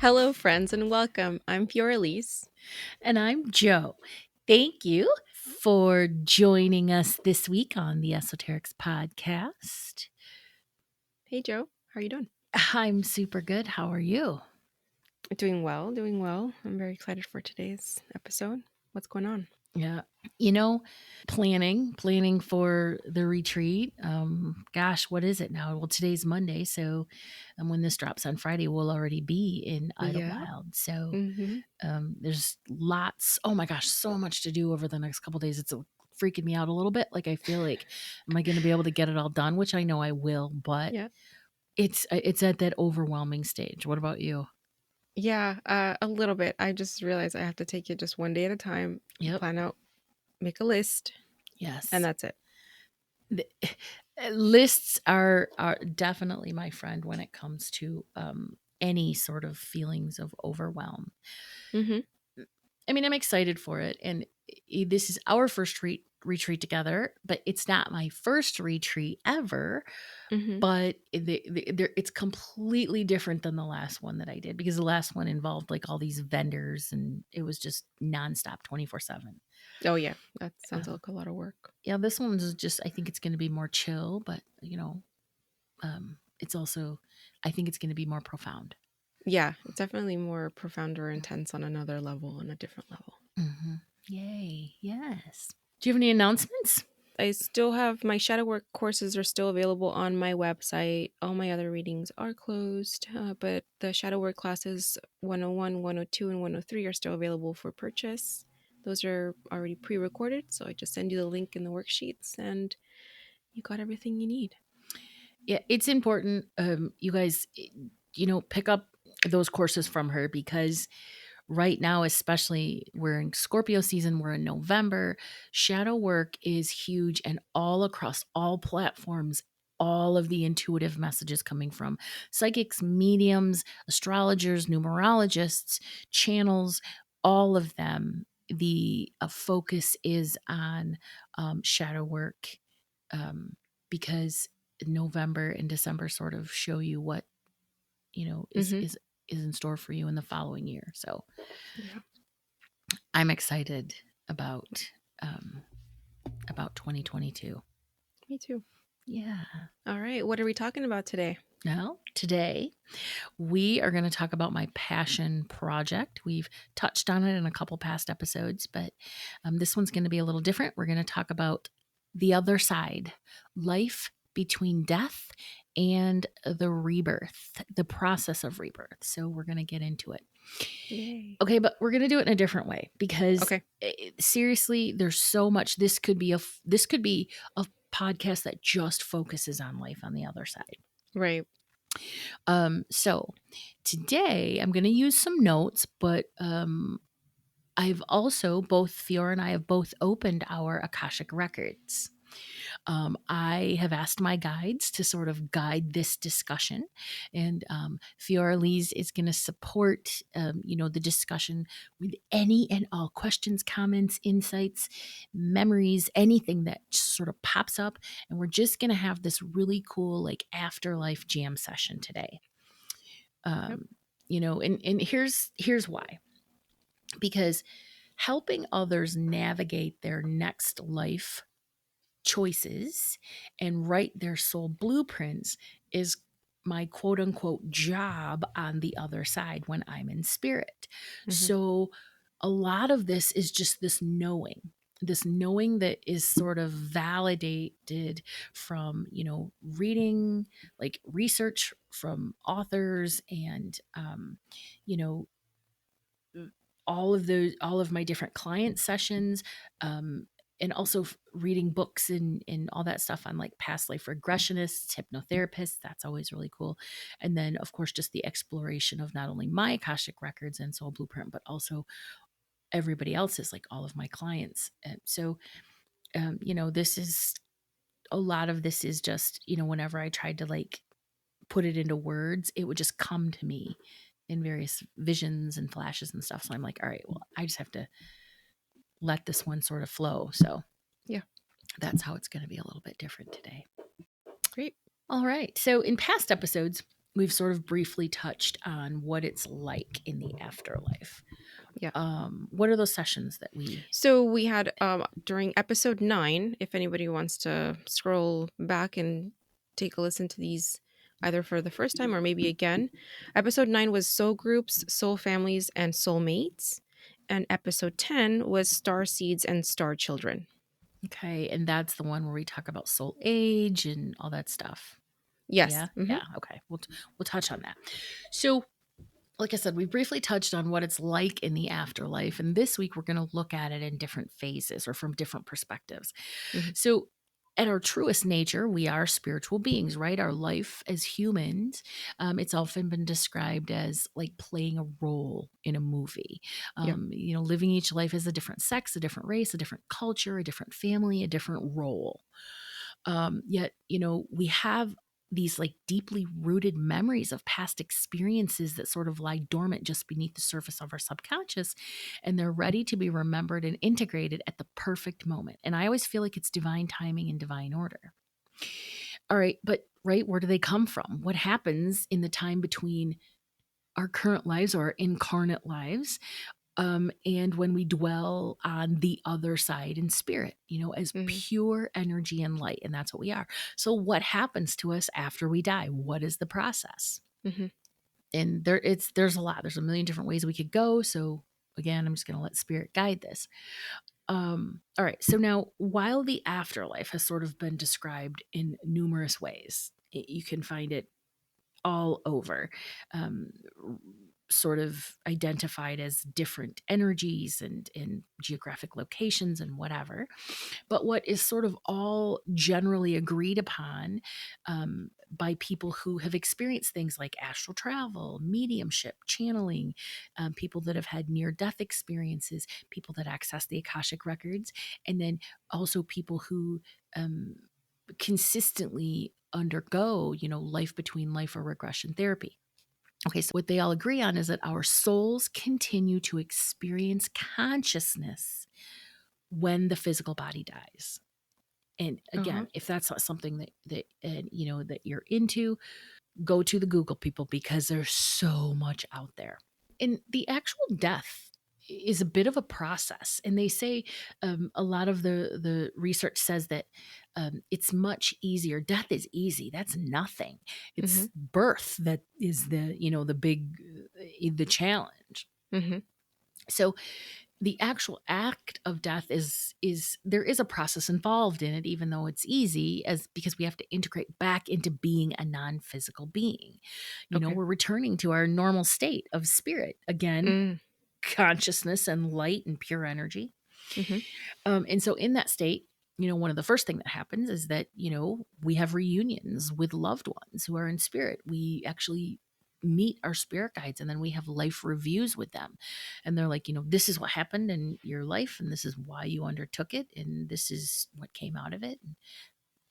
Hello, friends, and welcome. I'm Fioraliz. And I'm Joe. Thank you for joining us this week on the Esoterics Podcast. Hey, Joe. How are you doing? I'm super good. How are you? Doing well, doing well. I'm very excited for today's episode. What's going on? Yeah. Planning for the retreat. Gosh, what is it now? Well, today's Monday. So when this drops on Friday, we'll already be in Yeah. Idlewild. So Mm-hmm. there's lots, oh my gosh, so much to do over the next couple days. It's freaking me out a little bit. Like, I feel like, am I going to be able to get it all done? Which I know I will, but Yeah. it's at that overwhelming stage. What about you? Yeah, a little bit. I just realized I have to take it just one day at a time, Yep. plan out, make a list, and Yes. that's it. The, lists are definitely my friend when it comes to any sort of feelings of overwhelm. Mm-hmm. I mean, I'm excited for it. And this is our first retreat together, but it's not my first retreat ever. Mm-hmm. But it's completely different than the last one that I did, because the last one involved like all these vendors and it was just nonstop 24/7. Oh, yeah. That sounds like a lot of work. Yeah, this one's just, I think it's going to be more chill, but it's also, I think it's going to be more profound. Yeah, it's definitely more profound or intense on another level, on a different level. Mm-hmm. Yay. Yes. Do you have any announcements? I still have my shadow work courses are still available on my website. All my other readings are closed, but the shadow work classes 101, 102, and 103 are still available for purchase. Those are already pre-recorded, so I just send you the link in the worksheets and you got everything you need. Yeah, it's important. You guys, pick up those courses from her, because right now, especially, we're in Scorpio season, we're in November. Shadow work is huge, and all across all platforms, all of the intuitive messages coming from psychics, mediums, astrologers, numerologists, channels, all of them. The focus is on shadow work, because November and December sort of show you what Mm-hmm. is in store for you in the following year. So Yeah, I'm excited about um, 2022. me too. Yeah. All right, what are we talking about today? Now, today we are going to talk about my passion project. We've touched on it in a couple past episodes, but this one's going to be a little different. We're going to talk about the other side, life between death and the rebirth, the process of rebirth. So we're going to get into it. Yay. Okay, but we're going to do it in a different way, because Okay. seriously, there's so much. This could be a podcast that just focuses on life on the other side. Right. So today I'm going to use some notes, but I've also, both Fiora and I have both opened our Akashic records. I have asked my guides to sort of guide this discussion, and Fioraliz is going to support, the discussion with any and all questions, comments, insights, memories, anything that just sort of pops up, and we're just going to have this really cool like afterlife jam session today. Yep. And here's why. Because helping others navigate their next life choices and write their soul blueprints is my quote unquote job on the other side when I'm in spirit. Mm-hmm. So a lot of this is just this knowing that is sort of validated from, reading, like research from authors, and, you know, all of my different client sessions, and also reading books and all that stuff on like past life regressionists, hypnotherapists. That's always really cool. And then of course just the exploration of not only my Akashic records and soul blueprint, but also everybody else's, like all of my clients. And so this is a lot of this is just, whenever I tried to like put it into words, it would just come to me in various visions and flashes and stuff. So I'm like, all right, well, I just have to let this one sort of flow. So Yeah. that's how it's going to be a little bit different today. Great. All right. So in past episodes, we've sort of briefly touched on what it's like in the afterlife. Yeah. What are those sessions that we? So we had during episode 9, if anybody wants to scroll back and take a listen to these either for the first time or maybe again. Episode 9 was soul groups, soul families, and soulmates. And episode 10 was star seeds and star children. Okay, and that's the one where we talk about soul age and all that stuff. Yes. Yeah, yeah. Okay, we'll touch on that. So, like I said, we briefly touched on what it's like in the afterlife, and this week we're going to look at it in different phases or from different perspectives. Hmm. So, at our truest nature, we are spiritual beings, right? Our life as humans, it's often been described as like playing a role in a movie. Yeah. Living each life as a different sex, a different race, a different culture, a different family, a different role. Yet, we have these like deeply rooted memories of past experiences that sort of lie dormant just beneath the surface of our subconscious, and they're ready to be remembered and integrated at the perfect moment. And I always feel like it's divine timing and divine order. All right, but right, where do they come from? What happens in the time between our current lives or our incarnate lives, and when we dwell on the other side in spirit, as Hmm. pure energy and light, and that's what we are. So, what happens to us after we die? What is the process? Hmm. And there's a lot. There's a million different ways we could go. So, again, I'm just going to let spirit guide this. All right. So now, while the afterlife has sort of been described in numerous ways, you can find it all over, um, sort of identified as different energies and geographic locations and whatever. But what is sort of all generally agreed upon, by people who have experienced things like astral travel, mediumship, channeling, people that have had near death experiences, people that access the Akashic records, and then also people who um, consistently undergo, life between life or regression therapy. Okay, so what they all agree on is that our souls continue to experience consciousness when the physical body dies. And Uh-huh. again, if that's not something that you're into, go to the Google, people, because there's so much out there. And the actual death is a bit of a process, and they say, a lot of the research says that, it's much easier. Death is easy. That's nothing. Hmm. It's birth that is the big, the challenge. Hmm. So the actual act of death is there is a process involved in it, even though it's easy, as because we have to integrate back into being a non-physical being. Okay. We're returning to our normal state of spirit again, Mm. consciousness and light and pure energy. Hmm. And so in that state, one of the first thing that happens is that, we have reunions with loved ones who are in spirit. We actually meet our spirit guides, and then we have life reviews with them. And they're like, this is what happened in your life, and this is why you undertook it, and this is what came out of it. And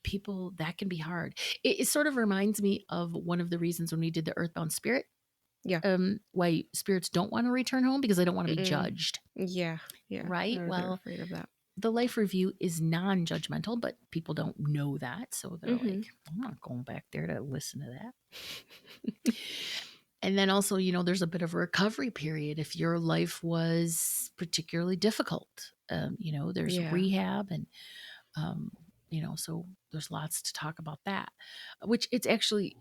people, that can be hard. It sort of reminds me of one of the reasons when we did the Earthbound Spirit, Yeah. why spirits don't want to return home, because they don't want to be Mm. judged. Yeah. Yeah. Right. They're Well, afraid of that. the life review is non-judgmental, but people don't know that. So they're Hmm. like, I'm not going back there to listen to that. And then also, there's a bit of a recovery period if your life was particularly difficult. There's Yeah. rehab and, um, so there's lots to talk about that, which it's actually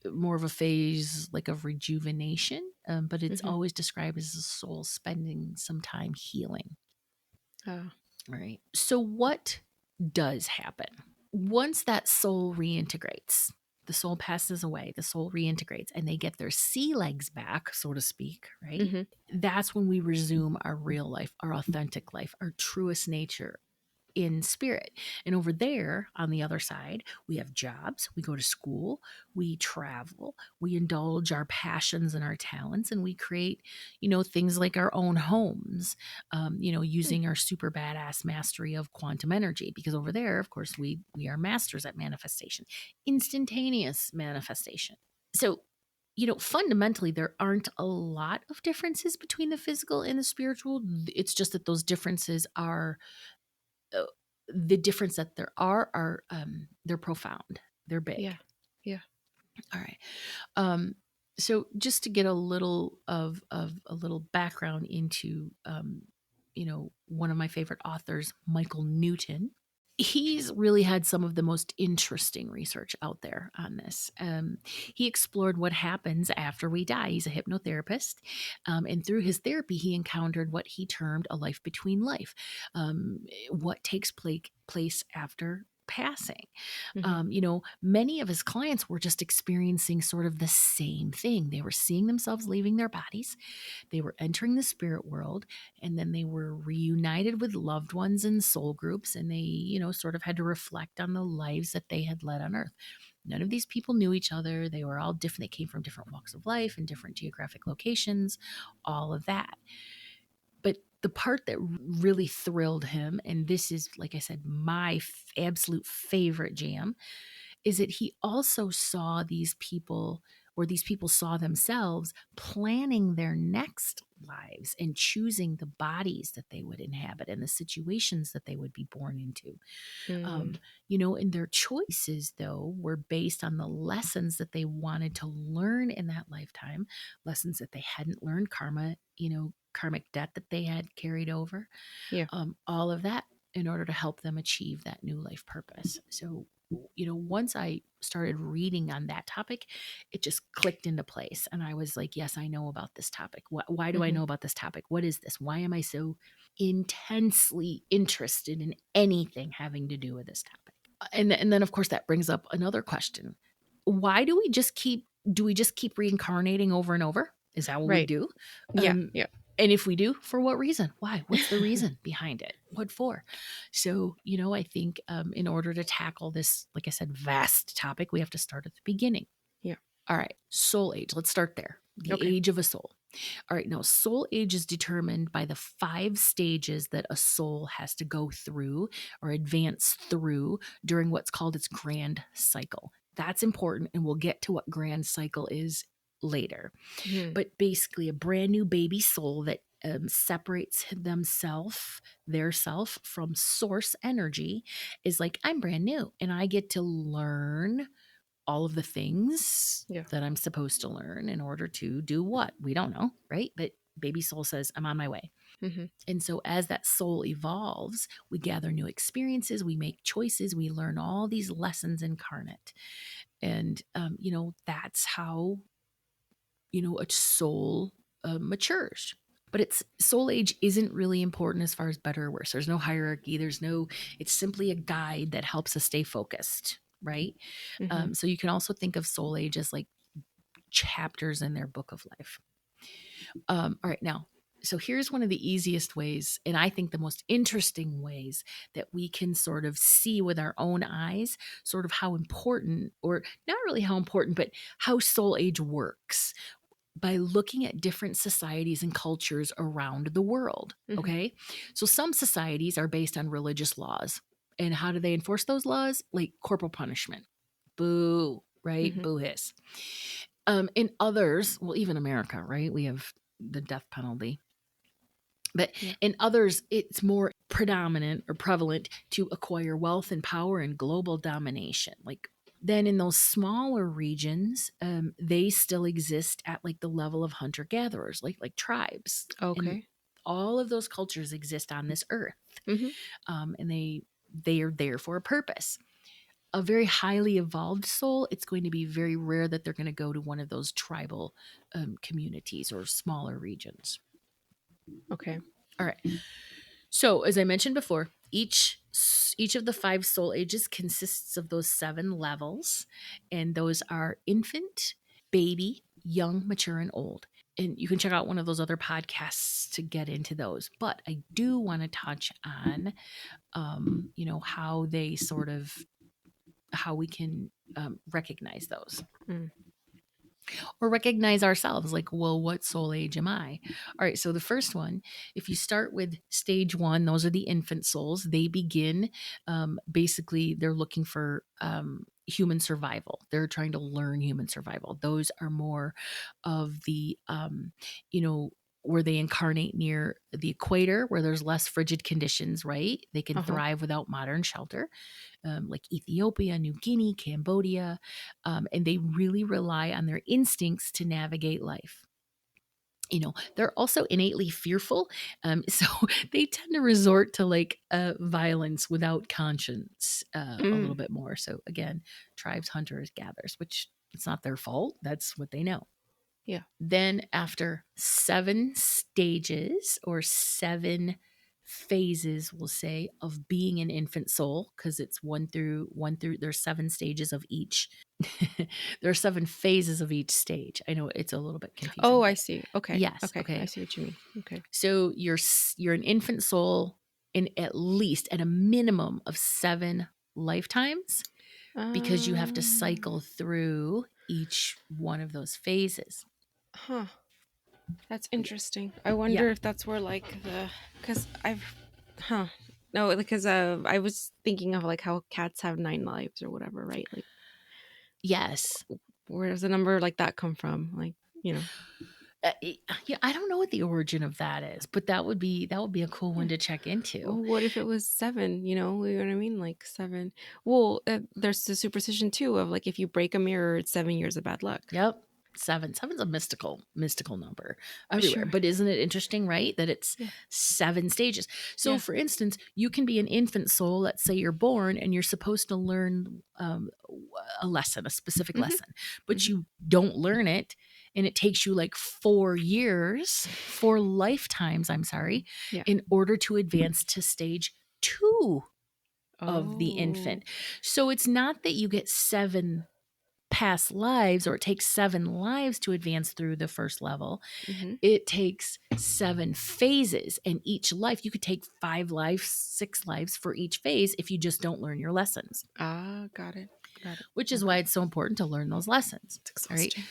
more of a phase like of rejuvenation, but it's Hmm. always described as the soul spending some time healing. Uh, Right. So, what does happen? Once that soul reintegrates, the soul passes away, the soul reintegrates, and they get their sea legs back, so to speak, right? hmm. That's when we resume our real life, our authentic life, our truest nature in spirit. And over there on the other side, we have jobs, we go to school, we travel, we indulge our passions and our talents, and we create, things like our own homes, using our super badass mastery of quantum energy. Because over there, of course, we are masters at manifestation, instantaneous manifestation. So, fundamentally, there aren't a lot of differences between the physical and the spiritual. It's just that those differences are, uh, the difference that there are they're profound, they're big. Yeah. Yeah. All right. Um, so just to get a little of a little background into, one of my favorite authors, Michael Newton. He's really had some of the most interesting research out there on this. He explored what happens after we die. He's a hypnotherapist. And through his therapy, he encountered what he termed a life between life, what takes place after passing. Hmm. Many of his clients were just experiencing sort of the same thing. They were seeing themselves leaving their bodies, they were entering the spirit world, and then they were reunited with loved ones and soul groups, and they, sort of had to reflect on the lives that they had led on earth. None of these people knew each other. They were all different. They came from different walks of life and different geographic locations, all of that. But the part that really thrilled him, and this is, like I said, my absolute favorite jam, is that he also saw these people, or these people saw themselves planning their next lives and choosing the bodies that they would inhabit and the situations that they would be born into. Mm. And their choices, though, were based on the lessons that they wanted to learn in that lifetime, lessons that they hadn't learned, karmic debt that they had carried over, Yeah. all of that in order to help them achieve that new life purpose. So, once I started reading on that topic, it just clicked into place. And I was like, yes, I know about this topic. Why do I Hmm. know about this topic? What is this? Why am I so intensely interested in anything having to do with this topic? And then, of course, that brings up another question. Why do we just keep reincarnating over and over? Is that what we Right. do? Yeah. Um, Yeah. and if we do, for what reason? Why? What's the reason behind it? What for? So, I think, in order to tackle this, like I said, vast topic, we have to start at the beginning. Yeah. All right, soul age. Let's start there. The Okay. age of a soul. All right, now soul age is determined by the 5 stages that a soul has to go through or advance through during what's called its grand cycle. That's important, and we'll get to what grand cycle is later. Hmm. But basically, a brand new baby soul that separates their self from source energy is like, I'm brand new and I get to learn all of the things Yeah. that I'm supposed to learn in order to do what? We don't know, right? But baby soul says, I'm on my way. Hmm. And so as that soul evolves, we gather new experiences, we make choices, we learn all these lessons incarnate. And, that's how, a soul matures. But it's soul age isn't really important as far as better or worse. There's no hierarchy. It's simply a guide that helps us stay focused, right? Hmm. So you can also think of soul age as like chapters in their book of life. All right, now, so here's one of the easiest ways, and I think the most interesting ways that we can sort of see with our own eyes, sort of how important, or not really how important, but how soul age works by looking at different societies and cultures around the world. Hmm. Okay. So some societies are based on religious laws. And how do they enforce those laws? Like corporal punishment. Boo, right? Hmm. Boo hiss. In others, well, even America, right? We have the death penalty. But Yeah. in others, it's more predominant or prevalent to acquire wealth and power and global domination. Like then in those smaller regions, they still exist at like the level of hunter gatherers, like tribes, and Okay. all of those cultures exist on this earth, Hmm. and they are there for a purpose. A very highly evolved soul, it's going to be very rare that they're going to go to one of those tribal communities or smaller regions. Okay. All right. So, as I mentioned before, each of the 5 soul ages consists of those 7 levels, and those are infant, baby, young, mature, and old. And you can check out one of those other podcasts to get into those. But I do want to touch on, how they sort of how we can recognize those Mm. or recognize ourselves like, well, what soul age am I? All right, so the first one, if you start with stage 1, those are the infant souls. They begin, basically they're looking for human survival. They're trying to learn human survival. Those are more of the you know where they incarnate near the equator, where there's less frigid conditions, right? They can Uh-huh. thrive without modern shelter, like Ethiopia, New Guinea, Cambodia, and they really rely on their instincts to navigate life. They're also innately fearful, so they tend to resort to like violence without conscience a little Mm. bit more. So again, tribes, hunters, gatherers, which it's not their fault. That's what they know. Yeah. Then, after 7 stages or 7 phases, we'll say, of being an infant soul, because it's one through, there's 7 stages of each. There are 7 phases of each stage. I know it's a little bit Oh, confusing, I but see. Okay. yes, Okay. I okay. see what you mean. Okay. So you're an infant soul in at a minimum of 7 lifetimes, because you have to Um, cycle through each one of those phases. huh. That's Yeah. interesting. I Yeah. wonder if that's where like cuz I've huh. No, because I was thinking of like how cats have 9 lives or whatever, right? Like Yes. where does a number like that come from? Like, you know. Yeah, I don't know what the origin of that is, but that would be a cool one Yeah. to check into. Well, what if it was 7, you know what I mean? Like 7. Well, there's the superstition too of like if you break a mirror, it's 7 years of bad luck. Yep. Seven's a mystical number everywhere. Sure. But isn't it interesting, right? That it's Yeah. 7 stages. So Yeah. for instance, you can be an infant soul. Let's say you're born and you're supposed to learn a lesson, a specific Mhm. lesson, but Mhm. you don't learn it. And it takes you like 4 years, 4 lifetimes, I'm sorry, Yeah. in order to advance to stage 2 of the Oh. infant. So it's not that you get 7 past lives, or it takes 7 lives to advance through the first level. Mhm. It takes 7 phases, and each life you could take 5 lives, 6 lives for each phase if you just don't learn your lessons, Ah, got it. Got it. which is why Okay. it's so important to learn those lessons. It's All right. exhausting.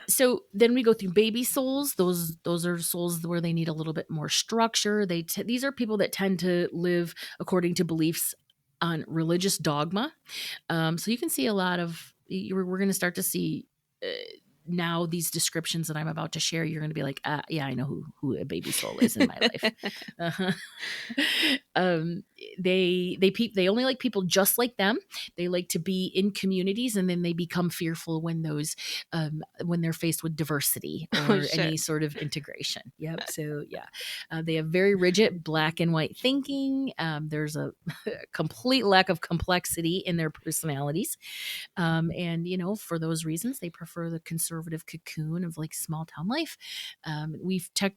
So then we go through baby souls. Those are souls where they need a little bit more structure. These are people that tend to live according to beliefs on religious dogma. So you can see a lot of we're going to start to see uh, now these descriptions that I'm about to share. You're going to be like, yeah, I know who a baby soul is in my life. Uh-huh. um, they only like people just like them. They like to be in communities, and then they become fearful when they're faced with diversity Oh or shit. any sort of integration. Yep. So yeah, they have very rigid black and white thinking. There's a complete lack of complexity in their personalities. And, for those reasons, they prefer the conservative cocoon of like small town life.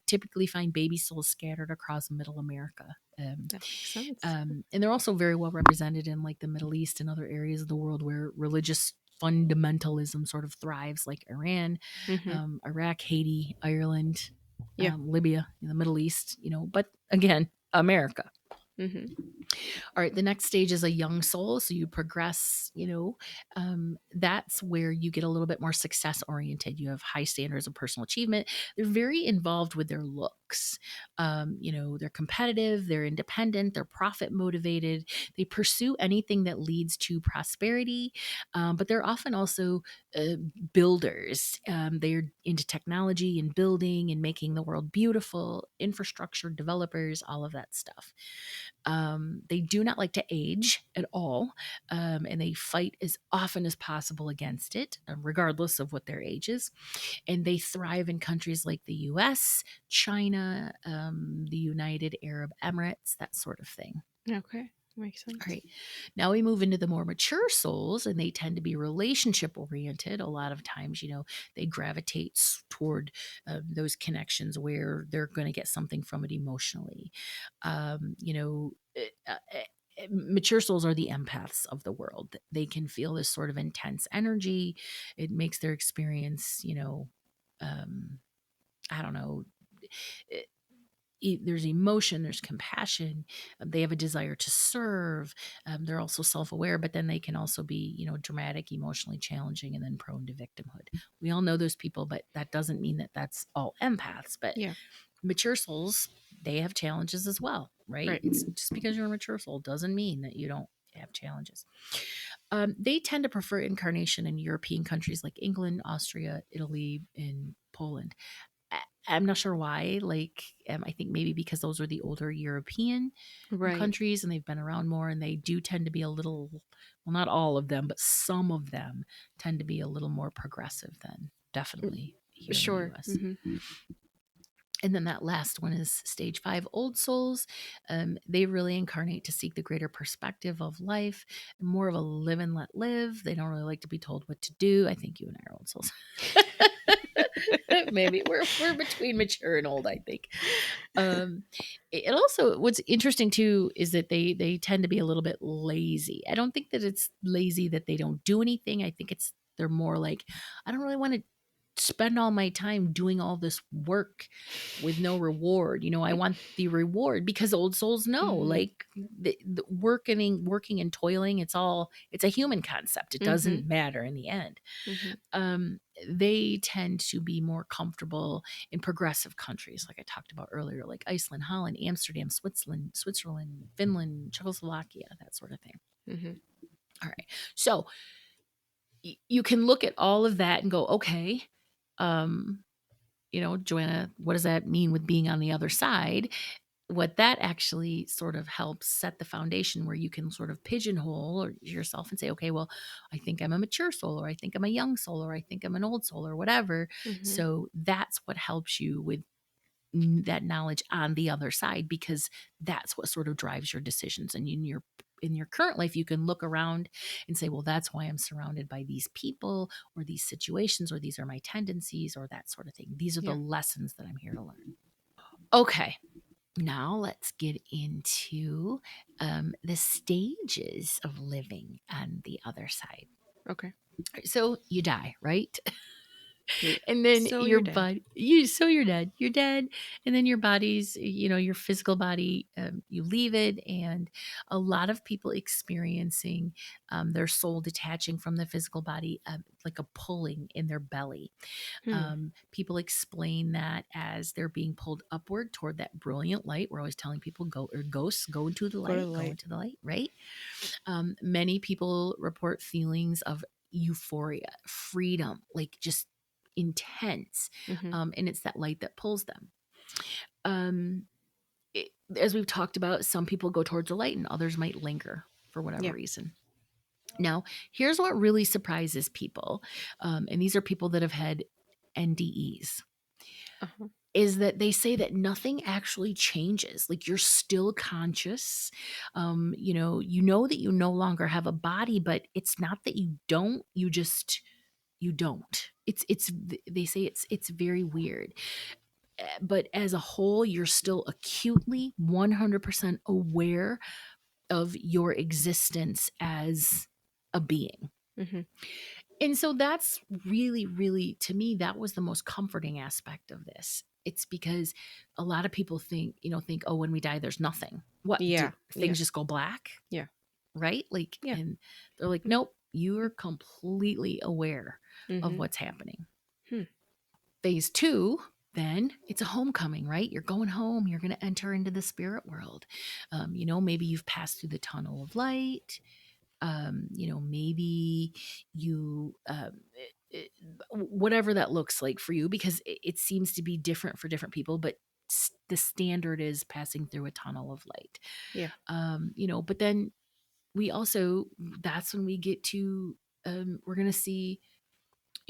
Typically find baby souls scattered across middle America. That makes sense. And they're also very well represented in like the Middle East and other areas of the world where religious fundamentalism sort of thrives, like Iran, Mhm. Iraq, Haiti, Ireland, Yeah. Libya, in the Middle East, but again, America. Mhm. All right, the next stage is a young soul. So you progress, that's where you get a little bit more success oriented. You have high standards of personal achievement. They're very involved with their looks. They're competitive, they're independent, they're profit motivated. They pursue anything that leads to prosperity, but they're often also builders. They're into technology and building and making the world beautiful, infrastructure developers, all of that stuff. They do not like to age at all, and they fight as often as possible against it, regardless of what their age is. And they thrive in countries like the US, China, the United Arab Emirates, that sort of thing. Okay. Makes All sense. right. Now we move into the more mature souls, and they tend to be relationship oriented. A lot of times, they gravitate toward those connections where they're going to get something from it emotionally. Mature souls are the empaths of the world. They can feel this sort of intense energy. It makes their experience, um, I don't know. There's emotion, there's compassion, they have a desire to serve, they're also self-aware, but then they can also be dramatic, emotionally challenging, and then prone to victimhood. We all know those people, but that doesn't mean that that's all empaths. But Yeah. mature souls, they have challenges as well, right? Right. It's just because you're a mature soul doesn't mean that you don't have challenges. They tend to prefer incarnation in European countries like England, Austria, Italy, and Poland. I'm not sure why. Like, I think maybe because those are the older European Right. countries and they've been around more, and they do tend to be a little, well, not all of them, but some of them tend to be a little more progressive than definitely here in the Sure. US. And then that last one is stage 5, Old Souls. They really incarnate to seek the greater perspective of life, more of a live and let live. They don't really like to be told what to do. I think you and I are Old Souls. Maybe we're between mature and old, I think. Um, it also, what's interesting too is that they tend to be a little bit lazy. I don't think that it's lazy that they don't do anything. I think it's they're more like, I don't really want to spend all my time doing all this work with no reward. I want the reward, because old souls know, Mhm. like, the working and toiling, it's a human concept. It Mhm. doesn't matter in the end. Mhm. um, they tend to be more comfortable in progressive countries, like I talked about earlier, like Iceland, Holland, Amsterdam, Switzerland, Finland, Czechoslovakia, that sort of thing. Mhm. All right. So you can look at all of that and go, okay, um, Joanna, what does that mean with being on the other side? What that actually sort of helps set the foundation, where you can sort of pigeonhole yourself and say, okay, well, I think I'm a mature soul, or I think I'm a young soul, or I think I'm an old soul, or whatever. Mhm. So that's what helps you with that knowledge on the other side, because that's what sort of drives your decisions. And in your current life, you can look around and say, well, that's why I'm surrounded by these people or these situations, or these are my tendencies, or that sort of thing. These are the Yeah. lessons that I'm here to learn. Okay, now let's get into the stages of living on the other side. Okay. So you die, right? Y And then So your you're dead. body, you're dead. And then your body's, your physical body, you leave it. And a lot of people experiencing their soul detaching from the physical body, like a pulling in their belly. Hmm. People explain that as they're being pulled upward toward that brilliant light. We're always telling people, go, or ghosts, Go to the go light. into the light, right? Many people report feelings of euphoria, freedom, like just intense. Mhm. And it's that light that pulls them. Um, as we've talked about, some people go towards the light and others might linger for whatever Yeah. reason. Now, here's what really surprises people. And these are people that have had NDEs, Uh-huh. is that they say that nothing actually changes. Like, you're still conscious. You know that you no longer have a body, but it's not that you don't, you don't. It's they say it's very weird. But as a whole, you're still acutely 100% aware of your existence as a being. Mhm. And so that's really, really, to me, that was the most comforting aspect of this. It's because a lot of people think, oh, when we die, there's nothing. What, Yeah. do Yeah. things just go black? Yeah. Right? Like, Yeah. and they're like, nope, you're completely aware of Mhm. what's happening. Hmm. Phase 2, then it's a homecoming, right? You're going home. You're going to enter into the spirit world. Maybe you've passed through the tunnel of light. Maybe you, whatever that looks like for you, because it seems to be different for different people, but the standard is passing through a tunnel of light. Yeah. But then we also, that's when we get to, we're going to see,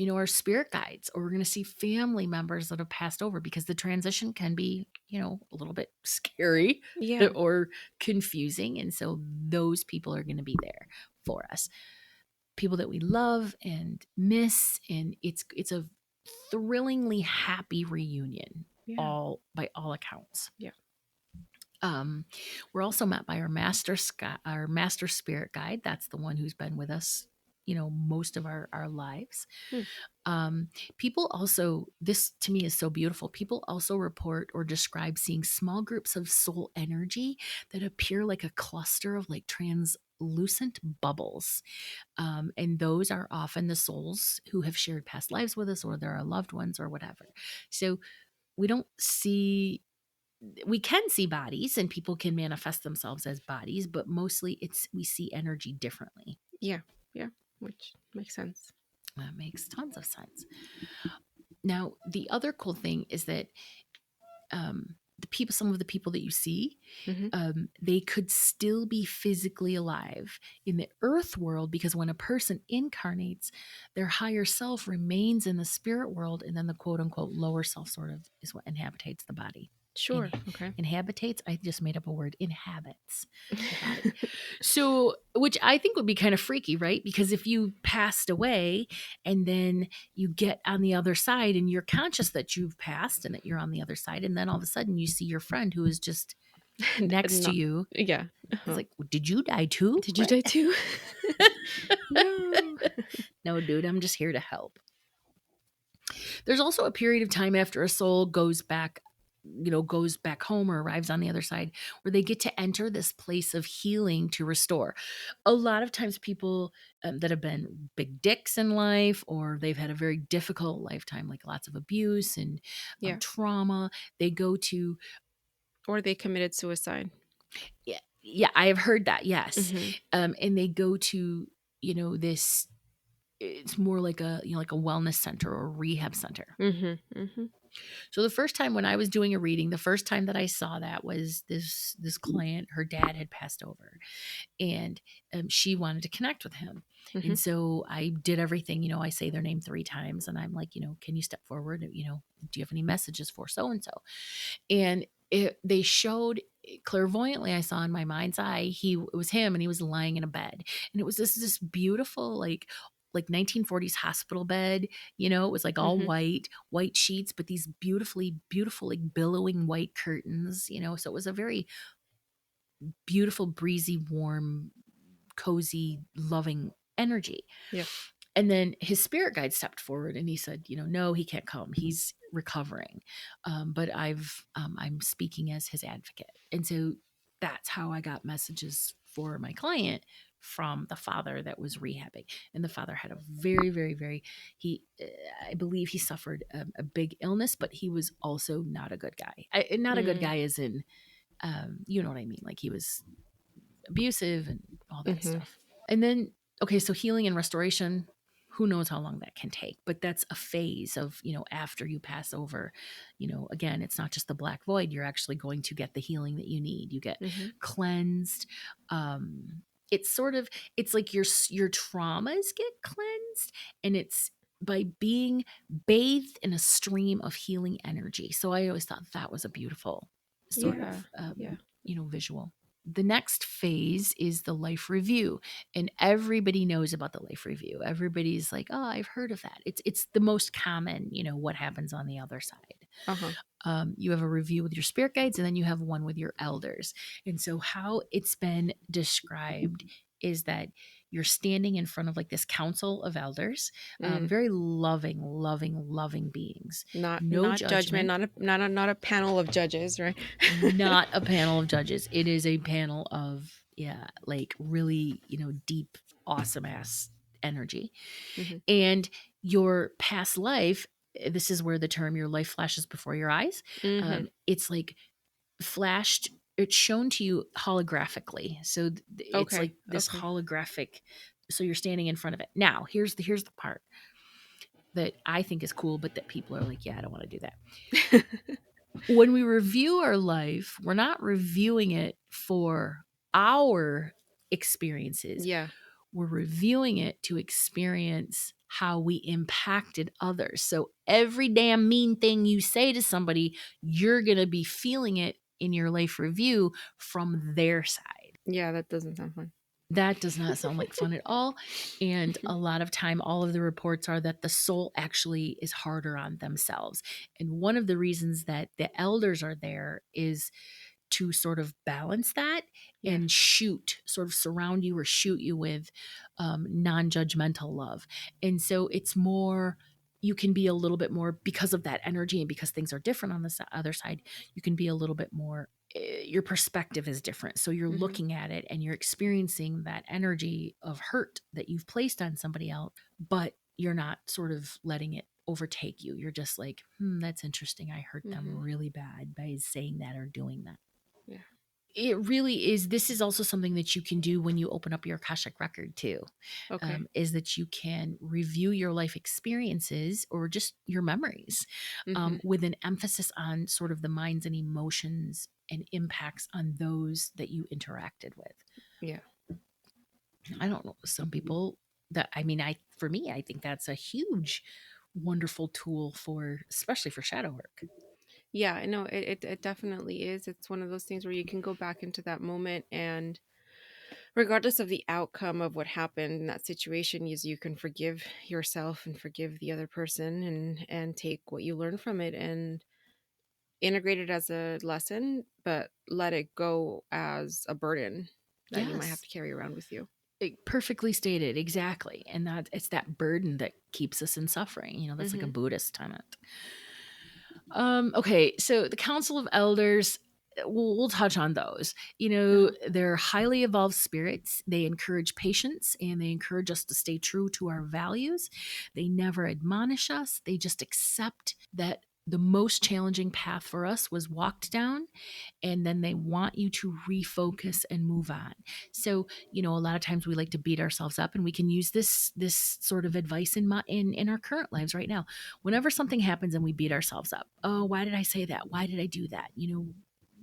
our spirit guides, or we're going to see family members that have passed over, because the transition can be, a little bit scary Yeah. or confusing. And so those people are going to be there for us, people that we love and miss. And it's a thrillingly happy reunion, Yeah. all by all accounts. Yeah. Um, we're also met by our master spirit guide. That's the one who's been with us, most of our lives. Hmm. Um, People also, this to me is so beautiful. People also report or describe seeing small groups of soul energy that appear like a cluster of like translucent bubbles. And those are often the souls who have shared past lives with us, or they're our loved ones, or whatever. So we don't see, we can see bodies, and people can manifest themselves as bodies, but mostly we see energy differently. Yeah. Yeah. Which makes sense. That makes tons of sense. Now, the other cool thing is that some of the people that you see, Hmm. they could still be physically alive in the earth world, because when a person incarnates, their higher self remains in the spirit world, and then the quote unquote lower self sort of is what inhabitates the body. In, Sure. Okay. inhabitates, I just made up a word, inhabits the body. So, which I think would be kind of freaky, right? Because if you passed away and then you get on the other side and you're conscious that you've passed and that you're on the other side, and then all of a sudden you see your friend who is just next to Not. you, Yeah. it's Uh-huh. like, did you die too? Did you Right? die too? No. No, dude, I'm just here to help. There's also a period of time after a soul goes back home or arrives on the other side, where they get to enter this place of healing to restore. A lot of times people that have been big dicks in life, or they've had a very difficult lifetime, like lots of abuse and Yeah. trauma, they go to, Or they committed suicide. yeah, yeah, I have heard that, yes. Hmm. And they go to, this, it's more like a, like a wellness center or a rehab center. Hmm. Hmm. So the first time when I was doing a reading, the first time that I saw that was this client. Her dad had passed over, and she wanted to connect with him. Hmm. And so I did everything. I say their name 3 times, and I'm like, can you step forward? Do you have any messages for so and so? And they showed clairvoyantly. I saw in my mind's eye, it was him, and he was lying in a bed, and it was this beautiful, like 1940s hospital bed. It was like all Hmm. white sheets, but these beautiful, like billowing white curtains. So it was a very beautiful, breezy, warm, cozy, loving energy. Yeah. And then his spirit guide stepped forward and he said, no, he can't come. He's recovering. But I'm speaking as his advocate. And so that's how I got messages for my client from the father that was rehabbing. And the father had a very, very, very, I believe he suffered a big illness, but he was also not a good guy. Not a good Mm. guy as in, you know what I mean? Like he was abusive and all that Hmm. stuff. And then, okay, so healing and restoration, who knows how long that can take, but that's a phase of, after you pass over, again, it's not just the black void. You're actually going to get the healing that you need. You get Hmm. cleansed. It's sort of, it's like your traumas get cleansed, and it's by being bathed in a stream of healing energy. So I always thought that was a beautiful sort Yeah. of, Yeah. visual. The next phase is the life review, and everybody knows about the life review. Everybody's like, oh, I've heard of that. It's the most common, what happens on the other side. Uh-huh. You have a review with your spirit guides, and then you have one with your elders. And so how it's been described is that you're standing in front of like this council of elders, Mm. very loving, loving, loving beings. Not No not judgment, judgment. not a panel of judges, right? Not a panel of judges. It is a panel of, yeah, like really, deep, awesome ass energy. Hmm. And your past life, this is where the term your life flashes before your eyes. Hmm. It's like flashed, it's shown to you holographically. So it's Okay. like this Okay. holographic. So you're standing in front of it. Now, here's the part that I think is cool, but that people are like, yeah, I don't want to do that. When we review our life, we're not reviewing it for our experiences. Yeah. We're reviewing it to experience how we impacted others. So every damn mean thing you say to somebody, you're going to be feeling it in your life review from their side. Yeah, that doesn't sound fun. That does not sound like fun at all. And a lot of time, all of the reports are that the soul actually is harder on themselves. And one of the reasons that the elders are there is to sort of balance that Yeah. and sort of surround you or shoot you with non judgmental love. And so it's more, you can be a little bit more, because of that energy and because things are different on the other side, you can be a little bit more, your perspective is different. So you're Hmm. looking at it and you're experiencing that energy of hurt that you've placed on somebody else, but you're not sort of letting it overtake you. You're just like, that's interesting. I hurt them Hmm. really bad by saying that or doing that. Yeah. It really is. This is also something that you can do when you open up your Akashic record too, Okay. is that you can review your life experiences or just your memories, Mhm. with an emphasis on sort of the minds and emotions and impacts on those that you interacted with. Yeah. I don't know. Some people that, I mean, for me, I think that's a huge, wonderful tool for, especially for shadow work. Yeah, I know it definitely is. It's one of those things where you can go back into that moment, and regardless of the outcome of what happened in that situation, is you can forgive yourself and forgive the other person, and take what you learn from it and integrate it as a lesson, but let it go as a burden that you might have Yes. to carry around with you. Perfectly stated, exactly. And that it's that burden that keeps us in suffering. That's like a Mhm. Buddhist tenet. Okay, so the Council of Elders, we'll touch on those. Uh-huh. They're highly evolved spirits. They encourage patience and they encourage us to stay true to our values. They never admonish us, they just accept that the most challenging path for us was walked down, and then they want you to refocus and move on. So, a lot of times we like to beat ourselves up, and we can use this sort of advice in our current lives right now. Whenever something happens and we beat ourselves up, oh, why did I say that? Why did I do that?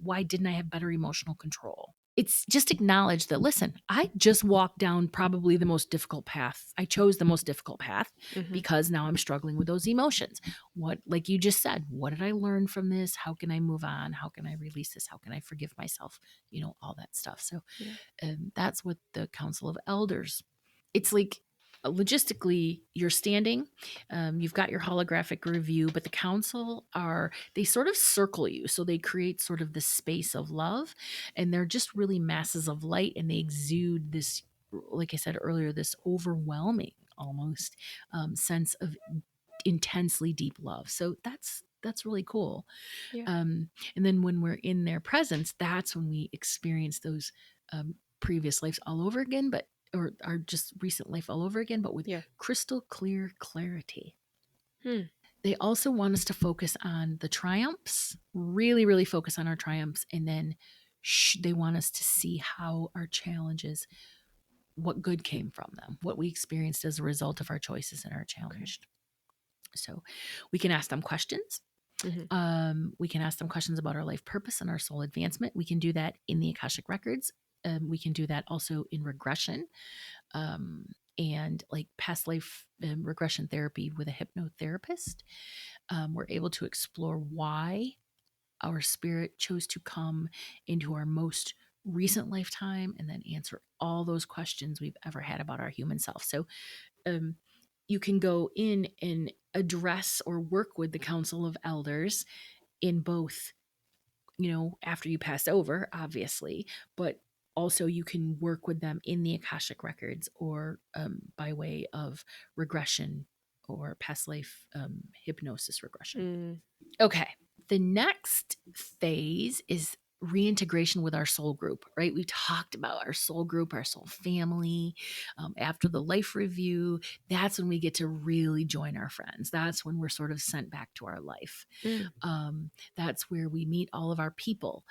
Why didn't I have better emotional control? It's just acknowledge that, listen, I just walked down probably the most difficult path. I chose the most difficult path Mhm. because now I'm struggling with those emotions. What, like you just said, what did I learn from this? How can I move on? How can I release this? How can I forgive myself? All that stuff. So Yeah. that's what the Council of Elders, it's like, logistically you're standing, you've got your holographic review, but the council they sort of circle you, so they create sort of this space of love, and they're just really masses of light, and they exude this, like I said earlier, this overwhelming almost, sense of intensely deep love. So that's really cool. Yeah. And then when we're in their presence, that's when we experience those, previous lives all over again, but or our just recent life all over again, but with Yeah. crystal clear clarity. Hmm. They also want us to focus on the triumphs, really, really focus on our triumphs, and then they want us to see how our challenges, what good came from them, what we experienced as a result of our choices and our Okay. challenged. So we can ask them questions. Mhm. We can ask them questions about our life purpose and our soul advancement. We can do that in the Akashic Records. We can do that also in regression, and like past life, regression therapy with a hypnotherapist. We're able to explore why our spirit chose to come into our most recent lifetime and then answer all those questions we've ever had about our human self. So, um, you can go in and address or work with the Council of Elders in both, after you pass over, obviously, but also you can work with them in the Akashic Records, or by way of regression or past life, hypnosis regression. Mm. Okay. The next phase is reintegration with our soul group, right? We talked about our soul group, our soul family. After the life review, that's when we get to really join our friends. That's when we're sort of sent back to our life. Mm. That's where we meet all of our people.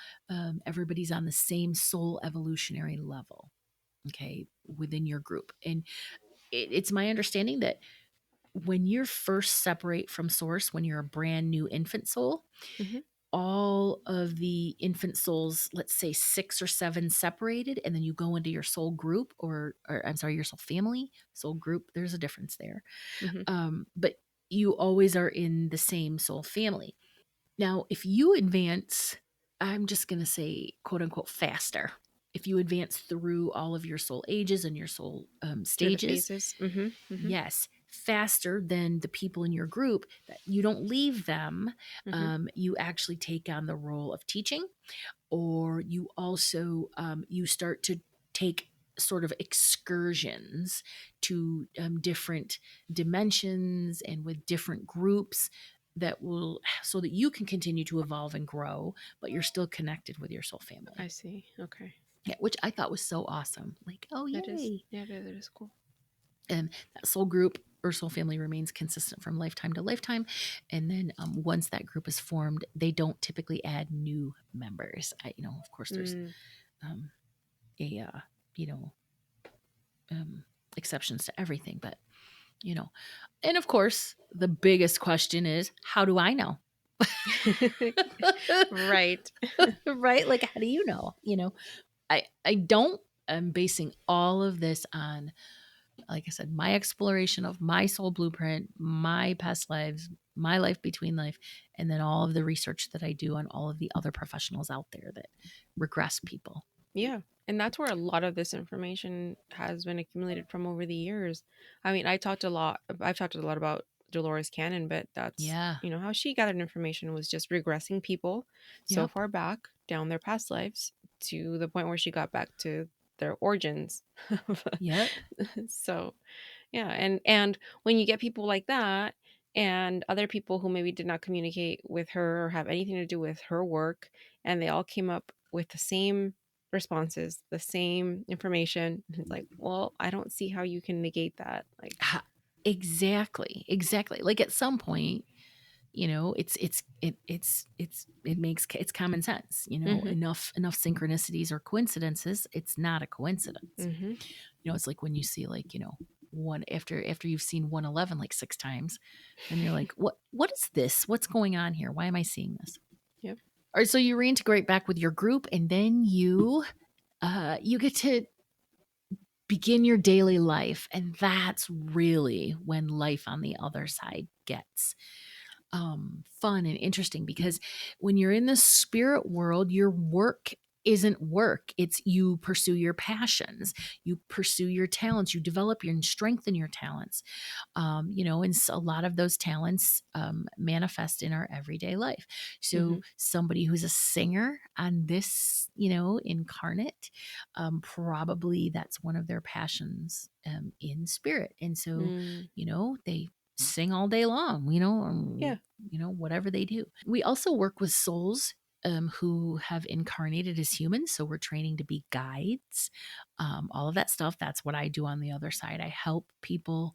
Everybody's on the same soul evolutionary level, okay, within your group. And it's my understanding that when you're first separate from source, when you're a brand new infant soul, Mhm. all of the infant souls, let's say 6 or 7 separated, and then you go into your soul group, or I'm sorry, your soul family, soul group, there's a difference there. Mhm. But you always are in the same soul family. Now, if you advance, I'm just going to say, quote unquote, faster. If you advance through all of your soul ages and your soul, Through the stages, phases. Mhm. Mhm. yes, faster than the people in your group, that you don't leave them. Mhm. You actually take on the role of teaching, or you also, you start to take sort of excursions to, different dimensions and with different groups, that will, so that you can continue to evolve and grow, but you're still connected with your soul I family. see. Okay. Yeah, which I thought was so awesome. Like, oh That is, yay. yeah, that is cool. And that soul group, or soul family remains consistent from lifetime to lifetime. And then once that group is formed, they don't typically add new members. Of course, there's Mm. um, a you know um, exceptions to everything, but you know, and of course, the biggest question is, how do I know? Right. Right? Like, how do you know? I don't. I'm basing all of this on, like I said, my exploration of my soul blueprint, my past lives, my life between life, and then all of the research that I do on all of the other professionals out there that regress people. Yeah. And that's where a lot of this information has been accumulated from over the years. I mean, I've talked a lot about Dolores Cannon, but that's, Yeah. how she gathered information was just regressing people so Yep. far back down their past lives to the point where she got back to their origins. Yep. So, yeah, and when you get people like that and other people who maybe did not communicate with her or have anything to do with her work, and they all came up with the same responses, the same information, and it's like, well, I don't see how you can negate that. Like, Exactly. Exactly. Like at some point, it makes it's common sense. mm-hmm, Enough synchronicities or coincidences. It's not a coincidence. mm-hmm, It's like when you see like one after you've seen 111 like 6 times, then you're like, what is this? What's going on here? Why am I seeing this? yep, All right, so you reintegrate back with your group, and then you get to begin your daily life, and that's really when life on the other side gets fun and interesting, because when you're in the spirit world, your work isn't work. It's you pursue your passions, you pursue your talents, you develop your and strengthen your talents. And a lot of those talents manifest in our everyday life. mm-hmm, So somebody who's a singer on this, incarnate, probably that's one of their passions in spirit. And so, mm, they sing all day long, yeah, whatever they do. We also work with souls who have incarnated as humans. So we're training to be guides, all of that stuff. That's what I do on the other side. I help people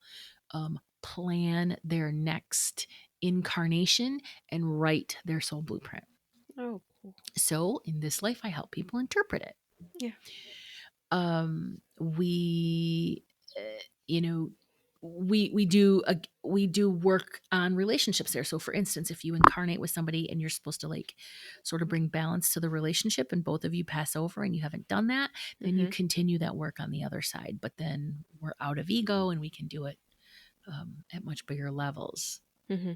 plan their next incarnation and write their soul blueprint. oh, cool, So in this life, I help people interpret it. yeah, We you know we do work on relationships there. So for instance, if you incarnate with somebody and you're supposed to like sort of bring balance to the relationship, and both of you pass over and you haven't done that, then you mm-hmm, continue that work on the other side, but then we're out of ego and we can do it at much bigger levels. mm-hmm,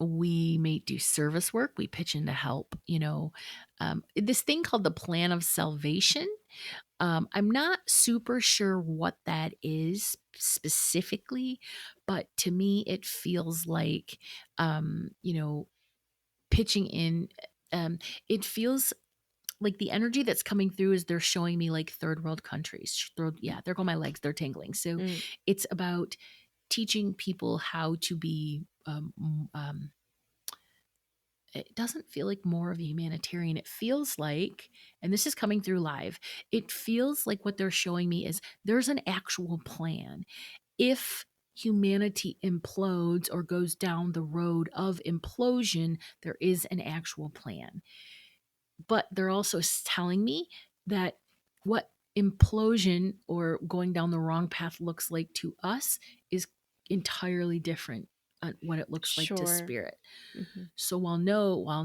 We may do service work. We pitch in to help. This thing called the plan of salvation. I'm not super sure what that is specifically, but to me, it feels like, pitching in. It feels like the energy that's coming through is they're showing me like third world countries. Yeah, there go my legs. They're tingling. So mm, it's about teaching people how to be it doesn't feel like more of a humanitarian. It feels like, and this is coming through live, it feels like what they're showing me is there's an actual plan. If humanity implodes or goes down the road of implosion, there is an actual plan. But they're also telling me that what implosion or going down the wrong path looks like to us is entirely different on what it looks like to sure, spirit. mm-hmm, So while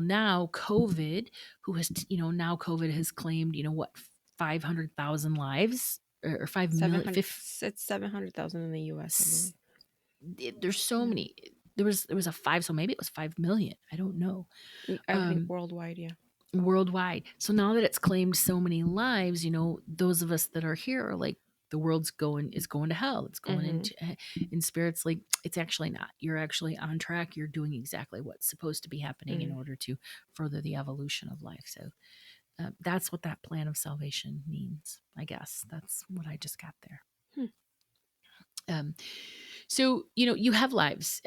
now COVID, who has now COVID has claimed 500,000 lives, or 5 million. 700, it's 700,000 in the US, I believe. There's so Yeah. many. There was a 5, so maybe it was 5 million. I don't know. I think Um, worldwide, yeah. Worldwide. So now that it's claimed so many lives, those of us that are here are like, the world's going to hell. It's going Mm-hmm. into in spirits, like it's actually not. You're actually on track. You're doing exactly what's supposed to be happening in Mm. order to further the evolution of life. So that's what that plan of salvation means. I guess that's what I just got there. Hmm. Um, so you have lives.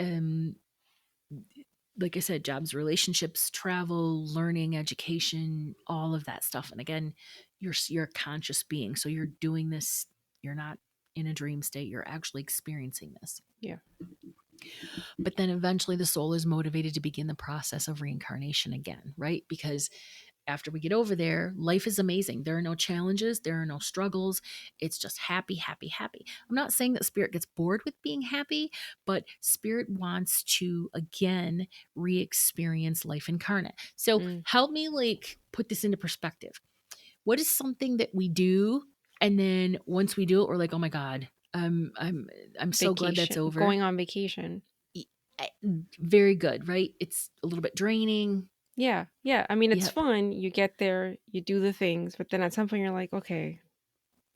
Like I said, jobs, relationships, travel, learning, education, all of that stuff. And again, you're a conscious being. So you're doing this. You're not in a dream state. You're actually experiencing this. Yeah. But then eventually the soul is motivated to begin the process of reincarnation again, right? Because after we get over there, life is amazing. There are no challenges, there are no struggles. It's just happy, happy, happy. I'm not saying that spirit gets bored with being happy, but spirit wants to again re-experience life incarnate. So Mm. help me like put this into perspective. What is something that we do and then once we do it, we're like, oh my God, I'm so glad that's Vacation, over. going on vacation. E- eh, Very good, right? It's a little bit draining. Yeah, yeah. I mean, it's Yep. fun. You get there, you do the things, but then at some point you're like, okay,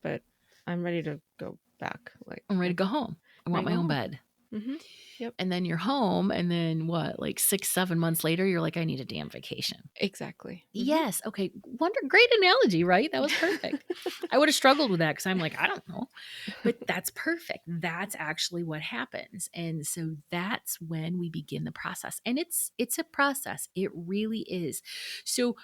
but I'm ready to go back. Like, I'm ready to go home. I want ready to my go own home. bed. Mm-hmm. Yep. And then you're home. And then what, like 6, 7 months later, you're like, I need a damn vacation. Exactly. Mm-hmm. Yes. Okay. Great analogy, right? That was perfect. I would have struggled with that because I'm like, I don't know. But that's perfect. That's actually what happens. And so that's when we begin the process. And it's a process. It really is. So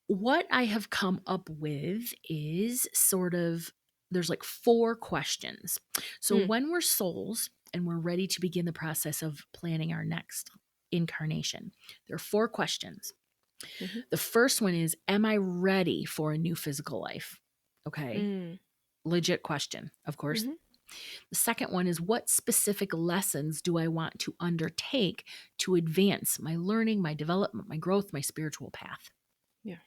what I have come up with is sort of there's like 4 questions. So Mm. when we're souls and we're ready to begin the process of planning our next incarnation, there are 4 questions. Mm-hmm. The first one is, am I ready for a new physical life? Okay. Mm. Legit question, of course. Mm-hmm. The second one is, what specific lessons do I want to undertake to advance my learning, my development, my growth, my spiritual path? Yeah.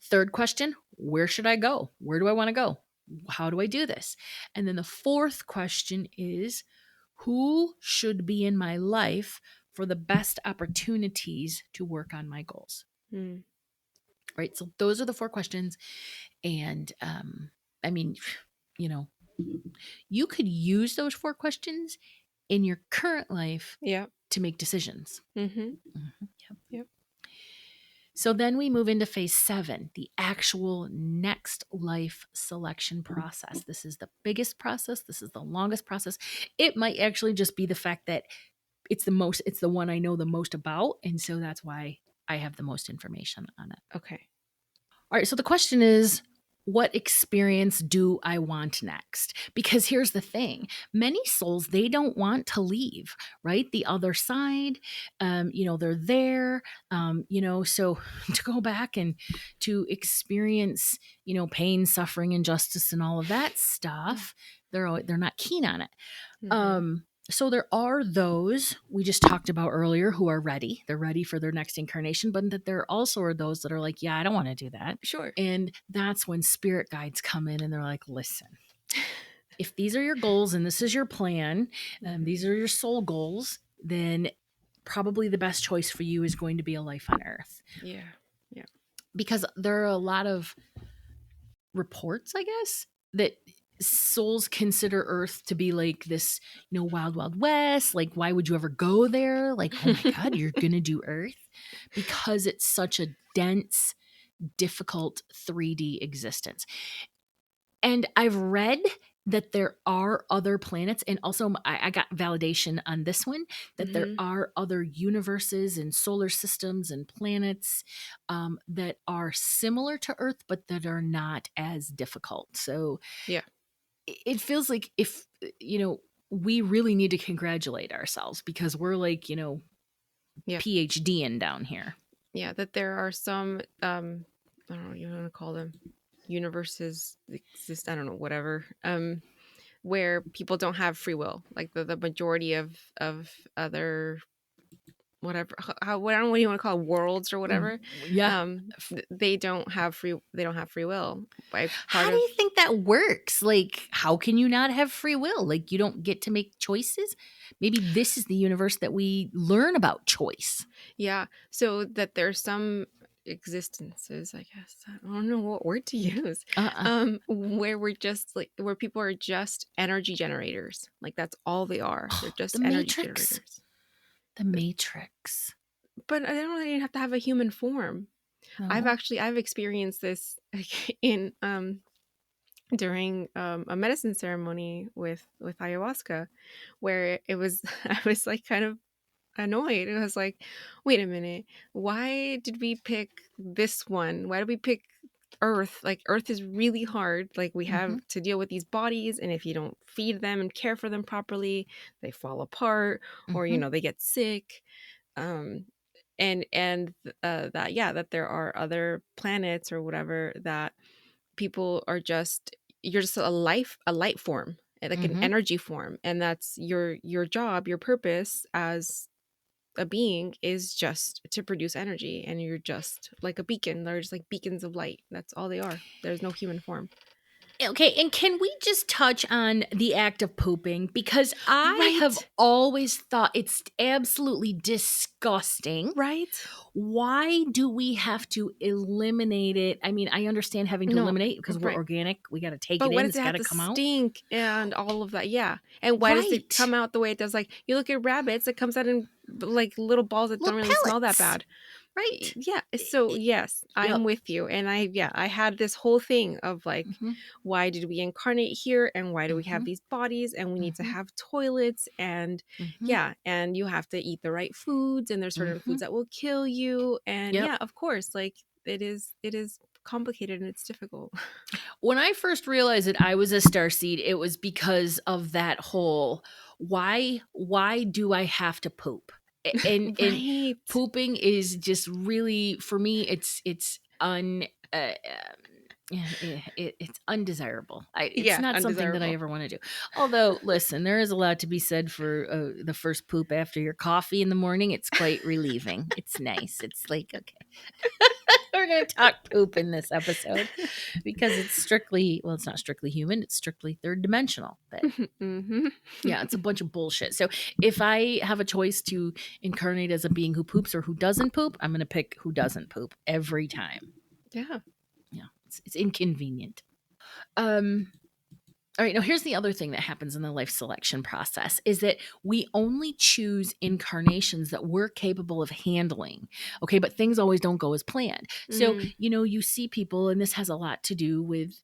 Third question, where should I go? Where do I want to go? How do I do this? And then the fourth question is, who should be in my life for the best opportunities to work on my goals? Mm. Right. So those are the 4 questions. And I mean, you know, you could use those 4 questions in your current life Yeah. to make decisions. Mm-hmm. Mhm. Yep. Yep. So then we move into phase 7, the actual next life selection process. This is the biggest process. This is the longest process. It might actually just be the fact that it's the one I know the most about. And so that's why I have the most information on it. Okay. All right. So the question is, what experience do I want next? Because here's the thing, many souls, they don't want to leave, right? The other side, they're there, so to go back and to experience, pain, suffering, injustice, and all of that stuff, they're not keen on it. Mm-hmm. So there are those we just talked about earlier who are ready. They're ready for their next incarnation, but that there also are those that are like, yeah, I don't want to do that. Sure. And that's when spirit guides come in and they're like, listen, if these are your goals and this is your plan, these are your soul goals, then probably the best choice for you is going to be a life on earth. Yeah. Yeah. Because there are a lot of reports, I guess, that souls consider Earth to be like this, wild, wild west. Like, why would you ever go there? Like, oh my God, you're going to do Earth? Because it's such a dense, difficult 3D existence. And I've read that there are other planets, and also I got validation on this one that there Mm-hmm. are other universes and solar systems and planets that are similar to Earth, but that are not as difficult. So Yeah. it feels like if, we really need to congratulate ourselves because we're like, Yeah. PhDing down here. Yeah. That there are some, I don't know what you want to call them, universes exist. I don't know, whatever. Where people don't have free will, like the majority of other whatever what I don't know what you want to call it, worlds or whatever. Yeah. They don't have free will by How part do of. you think that works? Like, how can you not have free will? Like, you don't get to make choices? Maybe this is the universe that we learn about choice. Yeah, so that there's some existences, I guess, I don't know what word to use, Uh-uh. where we're just like where people are just energy generators, like that's all they are, they're Oh, just the energy Matrix. generators. The Matrix. But I don't even have to have a human form. No. I've experienced this in during a medicine ceremony with ayahuasca, where it was I was like kind of annoyed. It was like, wait a minute, why did we pick this one? Why did we pick Earth, like Earth is really hard. Like we Mm-hmm. have to deal with these bodies, and if you don't feed them and care for them properly, they fall apart, or Mm-hmm. they get sick. Um, and that, yeah, that there are other planets or whatever that people are just, you're just a light form, like an Mm-hmm. energy form, and that's your job, your purpose as a being is just to produce energy, and you're just like a beacon. They're just like beacons of light. That's all they are. There's no human form. Okay, and can we just touch on the act of pooping? Because I have Right. always thought it's absolutely disgusting. Right. Why do we have to eliminate it? I mean, I understand having to No. eliminate because we're Right. organic. We got to take But it why in. does It's it got have to to come out. stink and all of that? Yeah. And why does it Right. come out the way it does? Like you look at rabbits, it comes out in like little balls that don't Little really smell that pellets. bad. Right. Yeah. So yes, I'm Yep. with you. And I had this whole thing of like, Mm-hmm. why did we incarnate here, and why do we have Mm-hmm. these bodies, and we need to Mm-hmm. have toilets, and Mm-hmm. yeah, and you have to eat the right foods, and there's certain Mm-hmm. foods that will kill you, and Yep. yeah, of course, like it is complicated and it's difficult. When I first realized that I was a starseed, it was because of that whole why do I have to poop? And Right. pooping is just really for me it's it's undesirable. It's Yeah, not something that I undesirable. ever want to do. Although, listen, there is a lot to be said for the first poop after your coffee in the morning. It's quite relieving. It's nice. It's like, okay, we're going to talk poop in this episode because it's strictly, well, it's not strictly human, it's strictly third dimensional. But Mhm. yeah, it's a bunch of bullshit. So if I have a choice to incarnate as a being who poops or who doesn't poop, I'm going to pick who doesn't poop every time. Yeah. Yeah, it's inconvenient. Um, all right, now here's the other thing that happens in the life selection process is that we only choose incarnations that we're capable of handling. Okay, but things always don't go as planned. So, Mm. you see people, and this has a lot to do with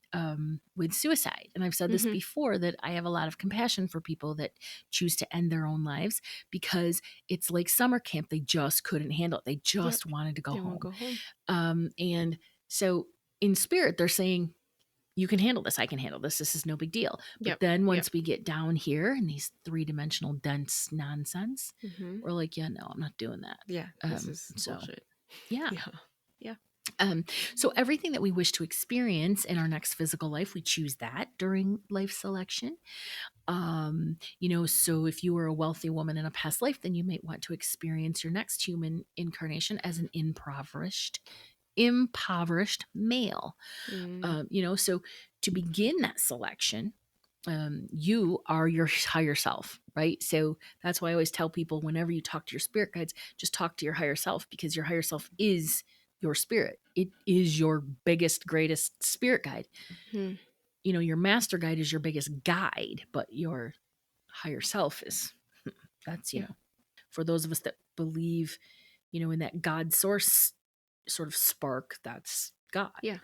suicide. And I've said this Mhm. before that I have a lot of compassion for people that choose to end their own lives because it's like summer camp. They just couldn't handle it. They Yep. just wanted to go They won't home. go home. And so in spirit, they're saying, you can handle this. I can handle this. This is no big deal. But Yep. then Yep. once we get down here in these three-dimensional dense nonsense, Mhm. we're like, yeah, no, I'm not doing that. Yeah, this is So bullshit. yeah. Yeah. Yeah. Um, so everything that we wish to experience in our next physical life, we choose that during life selection. So if you were a wealthy woman in a past life, then you might want to experience your next human incarnation as an impoverished male. Mm. So to begin that selection, you are your higher self, right? So that's why I always tell people whenever you talk to your spirit guides, just talk to your higher self because your higher self is your spirit. It is your biggest, greatest spirit guide. Mhm. Your master guide is your biggest guide, but your higher self is that's, Yeah. for those of us that believe, in that God source sort of spark, that's God. Yeah.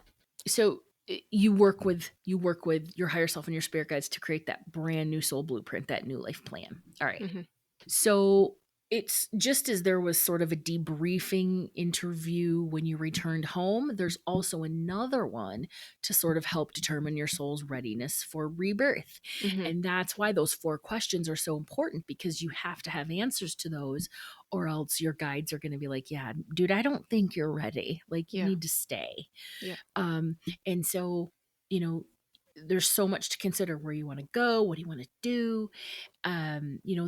So you work with your higher self and your spirit guides to create that brand new soul blueprint, that new life plan. All right. Mhm. So it's just as there was sort of a debriefing interview when you returned home, there's also another one to sort of help determine your soul's readiness for rebirth. Mhm. And that's why those 4 questions are so important because you have to have answers to those, or else your guides are going to be like, yeah, dude, I don't think you're ready. Like, you Yeah. need to stay. Yeah. And so, you know, there's so much to consider where you want to go, what do you want to do.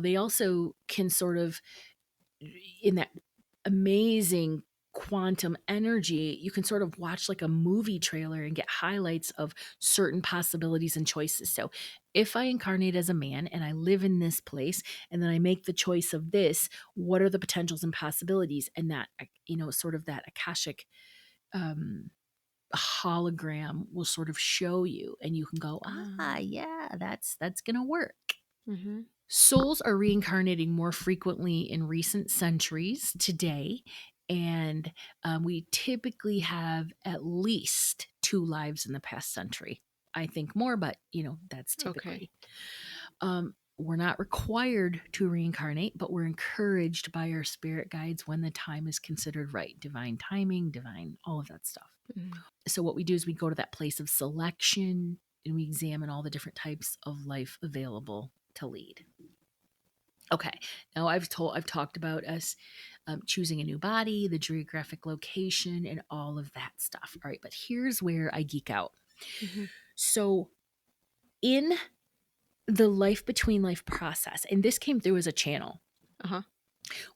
They also can sort of, in that amazing quantum energy, you can sort of watch like a movie trailer and get highlights of certain possibilities and choices. So if I incarnate as a man and I live in this place and then I make the choice of this, what are the potentials and possibilities? And that, sort of that Akashic um, hologram will sort of show you and you can go, Um. yeah, that's gonna work. Mhm. Souls are reincarnating more frequently in recent centuries today, and we typically have at least 2 lives in the past century. I think more, but that's Okay. typically. We're not required to reincarnate, but we're encouraged by our spirit guides when the time is considered right. Divine timing, divine, all of that stuff. Mhm. So what we do is we go to that place of selection and we examine all the different types of life available to lead. Okay, now I've talked about us choosing a new body, the geographic location, and all of that stuff. All right, but here's where I geek out. Mhm. So in the life between life process, and this came through as a channel, Uh-huh.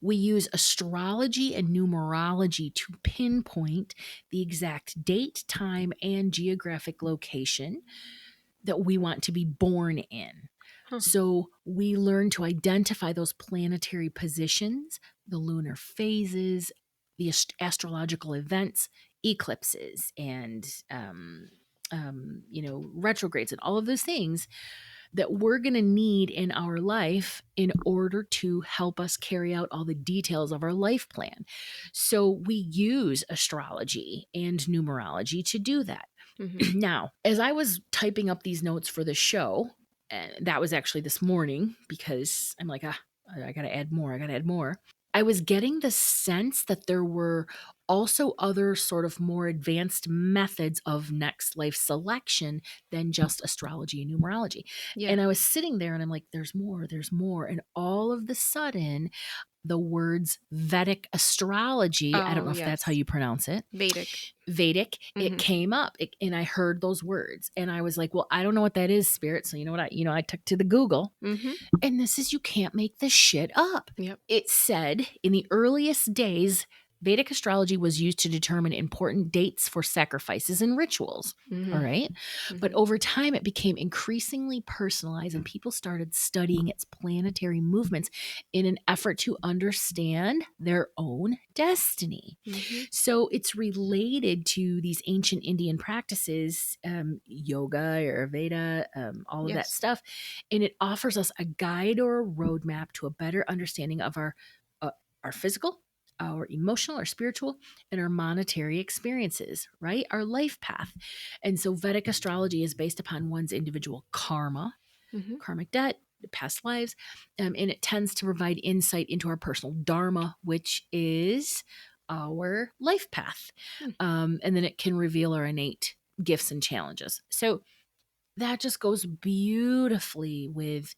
we use astrology and numerology to pinpoint the exact date, time, and geographic location that we want to be born in. Huh. So we learn to identify those planetary positions, the lunar phases, the astrological events, eclipses, and retrogrades, and all of those things that we're going to need in our life in order to help us carry out all the details of our life plan. So we use astrology and numerology to do that. Mhm. Now, as I was typing up these notes for the show, and that was actually this morning because I'm like, I got to add more. I got to add more. I was getting the sense that there were also other sort of more advanced methods of next life selection than just astrology and numerology. Yeah. And I was sitting there and I'm like, there's more, there's more. And all of the sudden, the words Vedic astrology, I don't Oh, know if that's how yes. you pronounce it, Vedic. Vedic, it Mhm. came up and I heard those words and I was like, well, I don't know what that is, spirit. So you know what I took to the Google, Mhm. and this is, you can't make this shit up. Yep. It said in the earliest days, Vedic astrology was used to determine important dates for sacrifices and rituals. All Mhm. right. But Mhm. over time, it became increasingly personalized, and people started studying its planetary movements in an effort to understand their own destiny. Mhm. So it's related to these ancient Indian practices, yoga, Ayurveda, all of that Yes. stuff. And it offers us a guide or a roadmap to a better understanding of uh, our physical, our emotional, our spiritual, and our monetary experiences, right? Our life path. And so Vedic astrology is based upon one's individual karma, Mhm. karmic debt, past lives, and it tends to provide insight into our personal dharma, which is our life path. Hmm. And then it can reveal our innate gifts and challenges. So that just goes beautifully with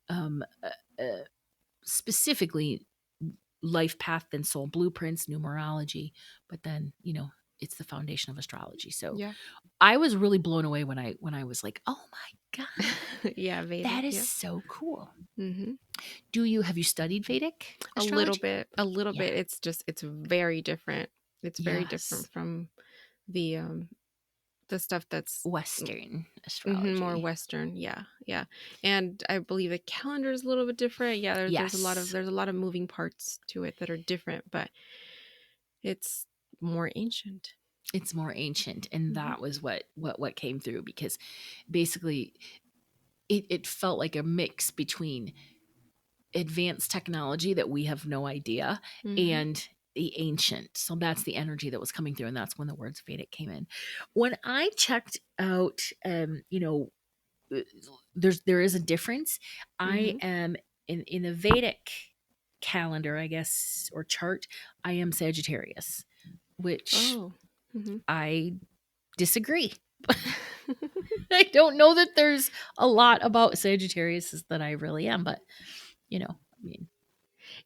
um, uh, uh, specifically life path and soul blueprints, numerology, but then it's the foundation of astrology. So Yeah. I was really blown away when I was like, oh my god, Yeah, that Vedic, is yeah. so cool. Mhm. Have you studied Vedic A little astrology? bit, a little Yeah. bit. It's very different. It's very different Yes. from the, the stuff that's Western more astrology. Western. Yeah, yeah. And I believe the calendar is a little bit different. Yeah, Yes. there's a lot of moving parts to it that are different, but it's more ancient. It's more ancient, and Mhm. that was what came through, because basically it felt like a mix between advanced technology that we have no idea Mhm. and the ancient. So that's the energy that was coming through, and that's when the words Vedic came in. When I checked out, uh, there is a difference. I Mhm. am in the Vedic calendar, I guess, or chart. I am Sagittarius, which Oh. Mhm. I disagree. I don't know that there's a lot about Sagittarius that I really am, but I mean,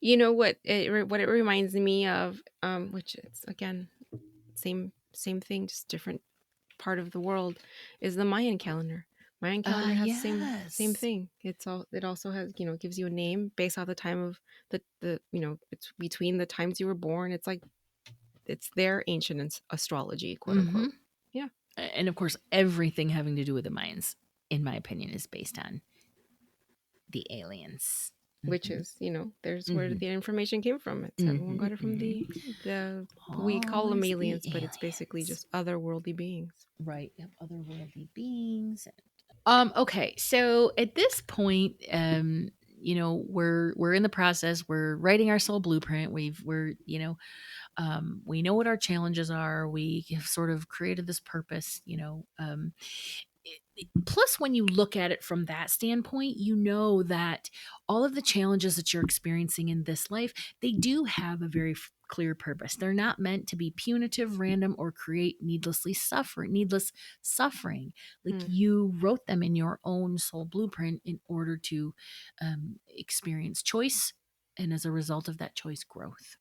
You know what it reminds me of, which it's again same thing, just different part of the world, is the Mayan calendar. Mayan calendar has the same yes. thing. It also has, gives you a name based off the time of it's between the times you were born. It's like it's their ancient astrology, quote Hmm. unquote. Yeah, And of course, everything having to do with the Mayans, in my opinion, is based on the aliens. which Hmm. is, there's where Hmm. the information came from. It's everyone Hmm. got it from Hmm. the we call them Always the aliens, but it's basically aliens. just otherworldly beings. Right. Yep. Otherworldly beings. Okay. So at this point, we're in the process. We're writing our soul blueprint. We know what our challenges are. We have sort of created this purpose. plus, when you look at it from that standpoint, you know that all of the challenges that you're experiencing in this life, they do have a very clear purpose. They're not meant to be punitive, random, or create needless suffering. Like, Mm. you wrote them in your own soul blueprint in order to experience choice, and as a result of that choice, growth.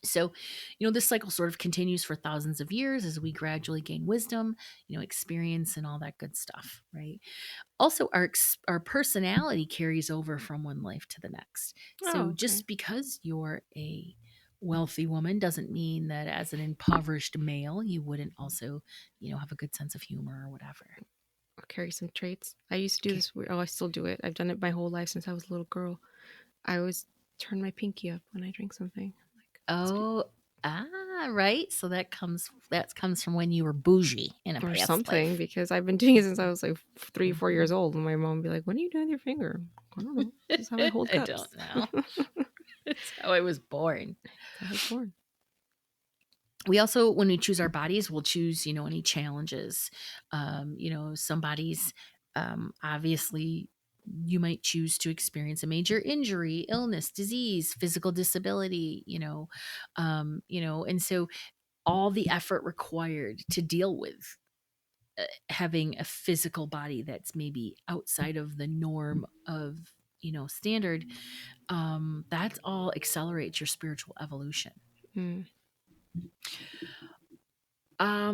So, this cycle sort of continues for thousands of years as we gradually gain wisdom, experience, and all that good stuff, right? Also, our personality carries over from one life to the next. Oh, So, okay. just because you're a wealthy woman doesn't mean that as an impoverished male, you wouldn't also, have a good sense of humor or whatever. Or carry some traits. I used to do Okay. this. Oh, I still do it. I've done it my whole life since I was a little girl. I always turn my pinky up when I drink something. Like, Oh, right. So that comes from when you were bougie in a or past something, life. because I've been doing it since I was like 3, 4 years Mhm. old. And my mom would be like, "What are you doing with your finger?" I don't know. This is how I hold I don't cups. know. It's how I was born. That's how I was born. We also, when we choose our bodies, we'll choose, any challenges. Some bodies, obviously, you might choose to experience a major injury, illness, disease, physical disability, and so all the effort required to deal with having a physical body that's maybe outside of the norm of, standard, that's all accelerates your spiritual evolution. Mm.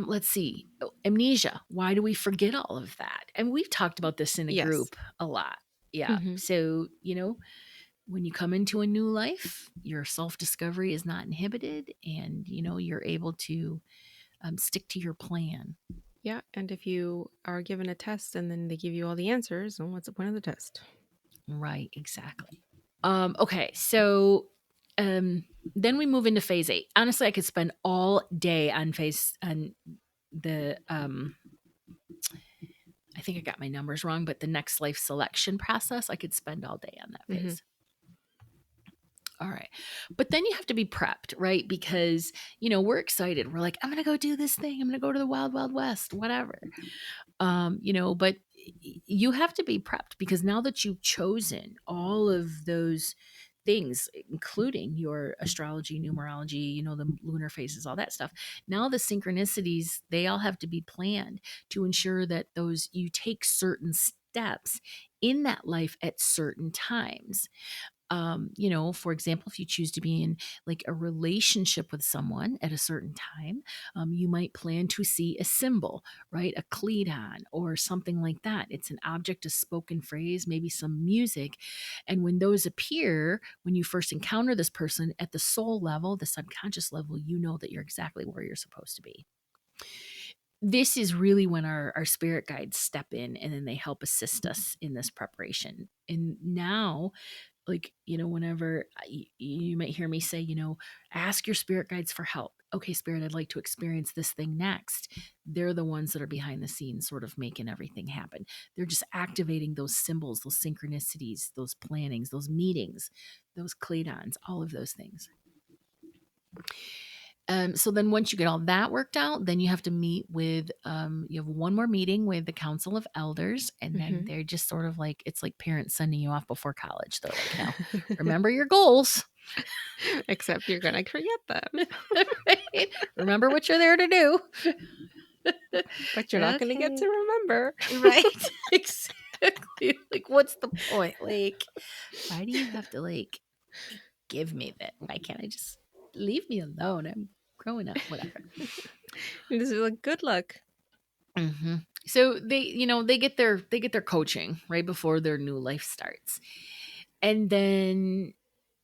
Let's see. Oh, amnesia. Why do we forget all of that? And we've talked about this in the Yes. group a lot. Yeah. Hmm. So, when you come into a new life, your self discovery is not inhibited, and, you're able to stick to your plan. Yeah. And if you are given a test and then they give you all the answers, then what's the point of the test? Right. Exactly. Okay. So, then we move into phase 8. Honestly, I could spend all day on the I think I got my numbers wrong, but the next life selection process, I could spend all day on that Hmm. phase. All right. But then you have to be prepped, right? Because, we're excited. We're like, I'm going to go do this thing. I'm going to go to the wild, wild west, whatever. But you have to be prepped, because now that you've chosen all of those things, including your astrology, numerology, the lunar phases, all that stuff, now the synchronicities, they all have to be planned to ensure that those you take certain steps in that life at certain times. For example, if you choose to be in like a relationship with someone at a certain time, you might plan to see a symbol, right? A cleat-on or something like that. It's an object, a spoken phrase, maybe some music. And when those appear, when you first encounter this person at the soul level, the subconscious level, you know that you're exactly where you're supposed to be. This is really when our spirit guides step in, and then they help assist us in this preparation. And now, like, whenever you might hear me say, ask your spirit guides for help. Okay, spirit, I'd like to experience this thing next. They're the ones that are behind the scenes, sort of making everything happen. They're just activating those symbols, those synchronicities, those plannings, those meetings, those cladons, all of those things. So then once you get all that worked out, then you have to meet with, you have one more meeting with the Council of Elders. And then Hmm. they're just sort of like, it's like parents sending you off before college. They're like, now, remember your goals. Except you're going to forget them. Right? Remember what you're there to do. But you're not going to get to Okay. remember. Right. Exactly. Like, what's the point? Like, why do you have to, like, give me that? Why can't I just leave me alone? I'm growing up, whatever. This is like, good luck. Hmm. So they get their coaching right before their new life starts, and then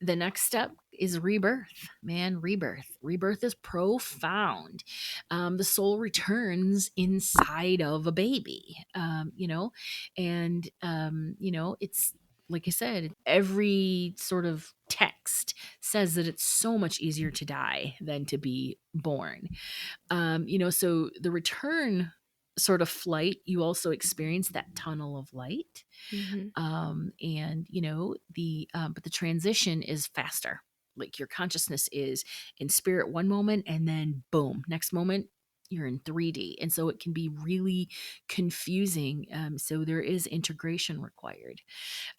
the next step is rebirth. Man, rebirth is profound. The soul returns inside of a baby. It's like I said, every sort of text says that it's so much easier to die than to be born. So the return sort of flight, you also experience that tunnel of light. Hmm. And but the transition is faster. Like, your consciousness is in spirit one moment, and then boom, next moment you're in 3D, and so it can be really confusing. So there is integration required.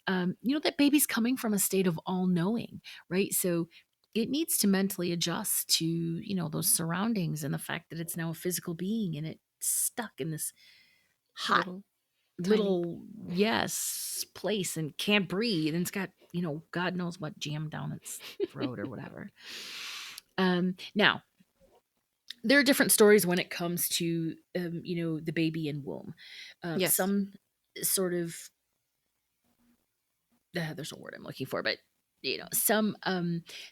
That baby's coming from a state of all knowing, right? So it needs to mentally adjust to, those surroundings and the fact that it's now a physical being and it's stuck in this hot Little tiny. little, yes, place and can't breathe. And it's got, God knows what jammed down its throat or whatever. Now, there are different stories when it comes to, the baby in womb. Yes. Some sort of, there's a word I'm looking for, but some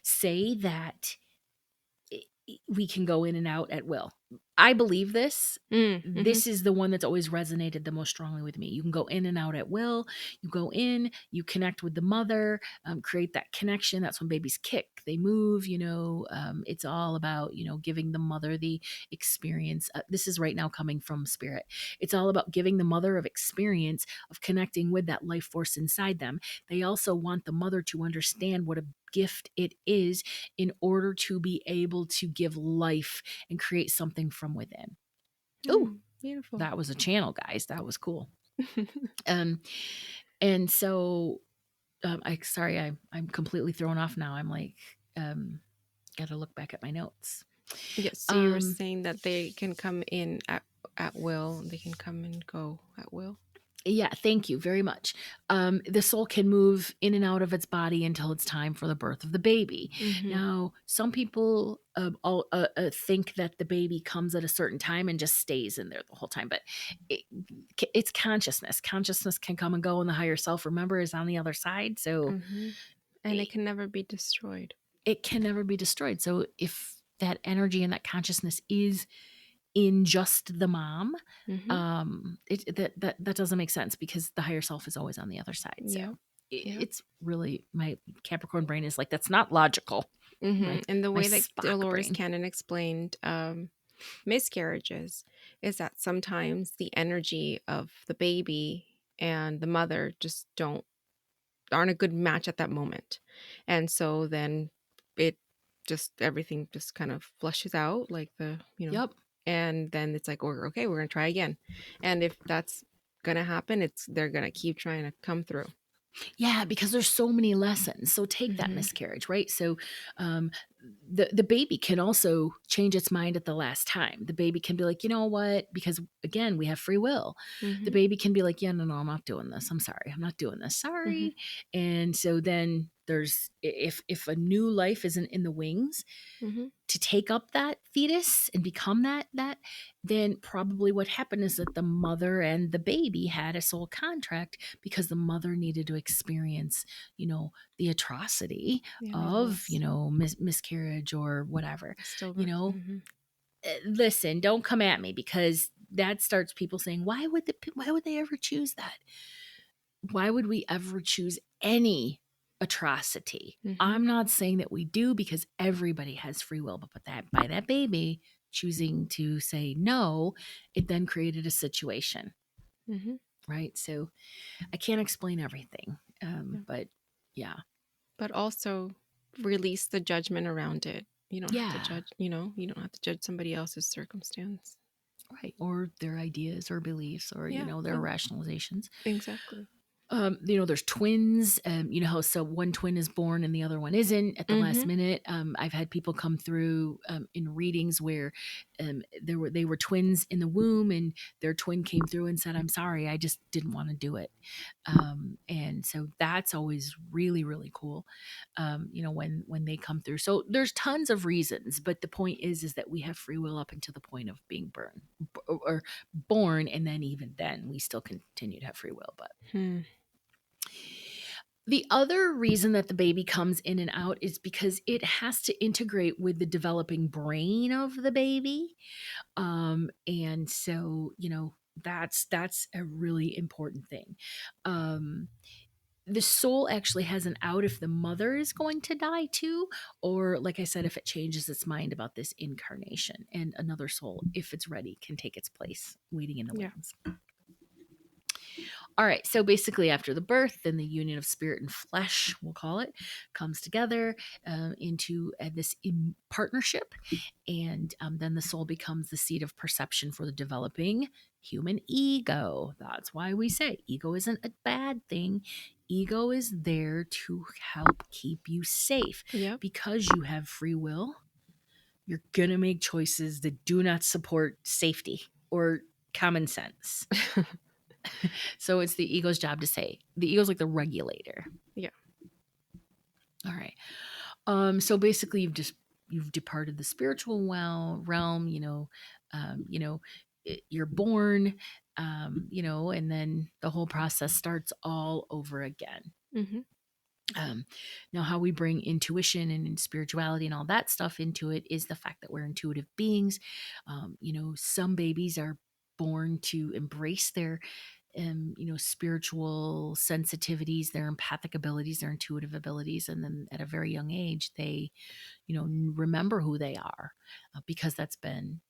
say that we can go in and out at will. I believe this. Mm-hmm. This is the one that's always resonated the most strongly with me. You can go in and out at will. You go in, you connect with the mother, create that connection. That's when babies kick, they move. It's all about giving the mother the experience. This is right now coming from spirit. It's all about giving the mother of experience of connecting with that life force inside them. They also want the mother to understand what a gift it is in order to be able to give life and create something from within. Ooh, Beautiful. that was a channel, guys. That was cool. Um, and so I'm completely thrown off now. I'm like, got to look back at my notes. Yes. So you were Um, saying that they can come in at will. They can come and go at will. Yeah, thank you very much. The soul can move in and out of its body until it's time for the birth of the baby. Mm-hmm. Now, some people think that the baby comes at a certain time and just stays in there the whole time, but it, it's consciousness. Consciousness can come and go, and the higher self, remember, is on the other side. So Mm-hmm. And it it, can never be destroyed. it can never be destroyed. So if that energy and that consciousness is in just the mom, Mm-hmm. that doesn't make sense because the higher self is always on the other side. So Yep. Yep. it's really, my Capricorn brain is like, that's not logical. Mm-hmm. My And the my way that Spock Dolores brain. Cannon explained miscarriages is that sometimes the energy of the baby and the mother just aren't a good match at that moment. And so then it just everything just kind of flushes out like Yep. and then it's like, okay, we're gonna try again. And if that's gonna happen, they're gonna keep trying to come through. Yeah, because there's so many lessons. So take that Mm-hmm. miscarriage, right? So um, the baby can also change its mind at the last time. The baby can be like, you know what? Because again, we have free will. The Mm-hmm. baby can be like, yeah, no, I'm not doing this. I'm sorry, I'm not doing this. Mm-hmm. Sorry. And so then there's, if a new life isn't in the wings Mm-hmm. to take up that fetus and become that, then probably what happened is that the mother and the baby had a soul contract because the mother needed to experience, the atrocity Yeah, the of, loss. miscarriage or whatever. you Stillbirth. know Mm-hmm. Listen, don't come at me, because that starts people saying, why would they ever choose that? Why would we ever choose any atrocity? Mm-hmm. I'm not saying that we do, because everybody has free will, but that by that baby choosing to say no, it then created a situation, Mm-hmm. right? So I can't explain everything, Yeah. but yeah, But also release the judgment around it. You don't have to yeah, judge, you don't have to judge somebody else's circumstance. right. Or their ideas or beliefs or Yeah, their rationalizations. exactly. There's twins. How so one twin is born and the other one isn't at the last Mm-hmm. minute. I've had people come through in readings where they were twins in the womb, and their twin came through and said, "I'm sorry, I just didn't want to do it." And so that's always really, really cool. When they come through. So there's tons of reasons, but the point is that we have free will up until the point of being or born, and then even then we still continue to have free will, but. Hmm. The other reason that the baby comes in and out is because it has to integrate with the developing brain of the baby. And so, that's a really important thing. Um, the soul actually has an out if the mother is going to die too, or like I said, if it changes its mind about this incarnation, and another soul, if it's ready, can take its place waiting in the Yeah. wings. All right. So basically, after the birth, then the union of spirit and flesh, we'll call it, comes together into this partnership. And then the soul becomes the seat of perception for the developing human ego. That's why we say ego isn't a bad thing. Ego is there to help keep you safe. Yep. Because you have free will, you're going to make choices that do not support safety or common sense. So it's the ego's job to say. The ego's like the regulator. Yeah. All right. So basically you've departed the spiritual realm, you're born, and then the whole process starts all over again. Mm-hmm. Um, Now, how we bring intuition and spirituality and all that stuff into it is the fact that we're intuitive beings. Some babies are born to embrace their spiritual sensitivities, their empathic abilities, their intuitive abilities, and then at a very young age they remember who they are because that's been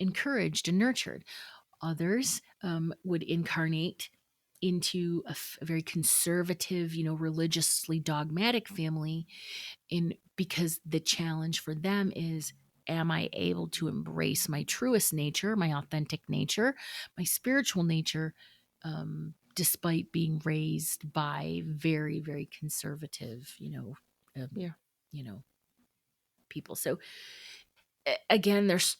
encouraged and nurtured. Others would incarnate into a very conservative, religiously dogmatic family, in because the challenge for them is, am I able to embrace my truest nature, my authentic nature, my spiritual nature, despite being raised by very, very conservative, um, Yeah. you know, people. So again, there's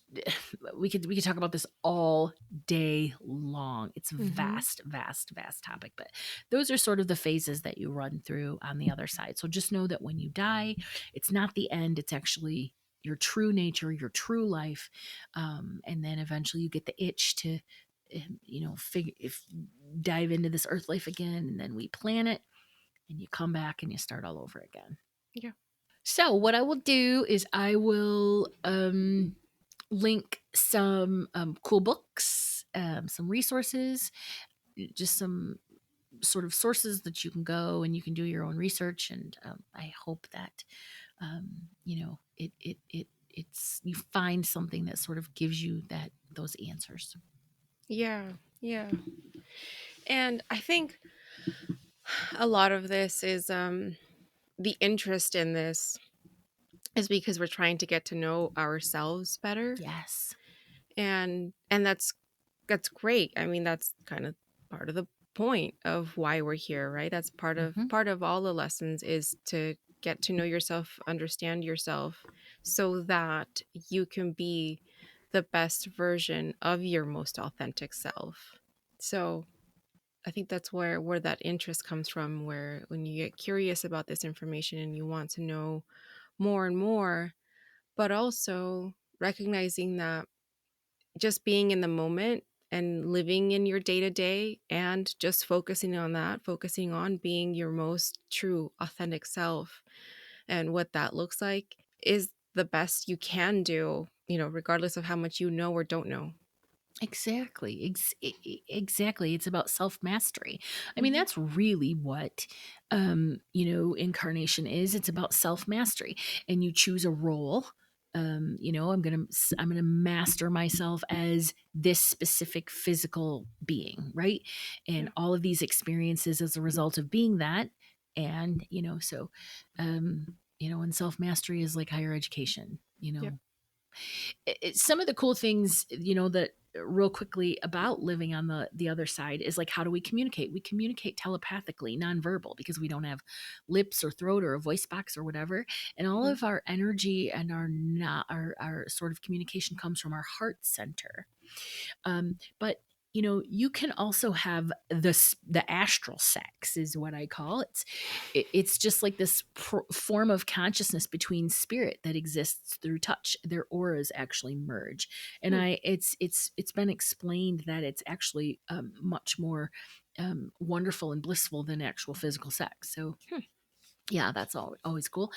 we could talk about this all day long. It's a Mm-hmm. vast, vast, vast topic, but those are sort of the phases that you run through on the other side. So just know that when you die, it's not the end. It's actually your true nature, your true life, and then eventually you get the itch to, figure if dive into this earth life again, and then we plan it, and you come back and you start all over again. Yeah. So what I will do is I will link some cool books, some resources, just some sort of sources that you can go and you can do your own research. And I hope that it's you find something that sort of gives you those answers. Yeah. Yeah. And I think a lot of this is the interest in this is because we're trying to get to know ourselves better. Yes. And that's great. I mean, that's kind of part of the point of why we're here, right? That's Hmm. part of all the lessons is to get to know yourself, understand yourself so that you can be the best version of your most authentic self. So, I think that's where that interest comes from, where when you get curious about this information and you want to know more and more, but also recognizing that just being in the moment and living in your day to day and just focusing on that, focusing on being your most true, authentic self and what that looks like is the best you can do, regardless of how much you know or don't know. Exactly. Exactly. It's about self mastery. I mean, Hmm. that's really what, incarnation is. It's about self mastery, and you choose a role. I'm gonna master myself as this specific physical being, right? And Yeah. all of these experiences as a result of being that, and and self mastery is like higher education. Yep. Some of the cool things, that real quickly about living on the other side is like, how do we communicate telepathically, nonverbal, because we don't have lips or throat or a voice box or whatever, and all Mhm. of our energy and our not our sort of communication comes from our heart center. But you can also have the astral sex, is what I call it's just like this form of consciousness between spirit that exists through touch. Their auras actually merge, and Hmm. it's been explained that it's actually much more wonderful and blissful than actual physical sex. So Hmm. yeah, that's always cool.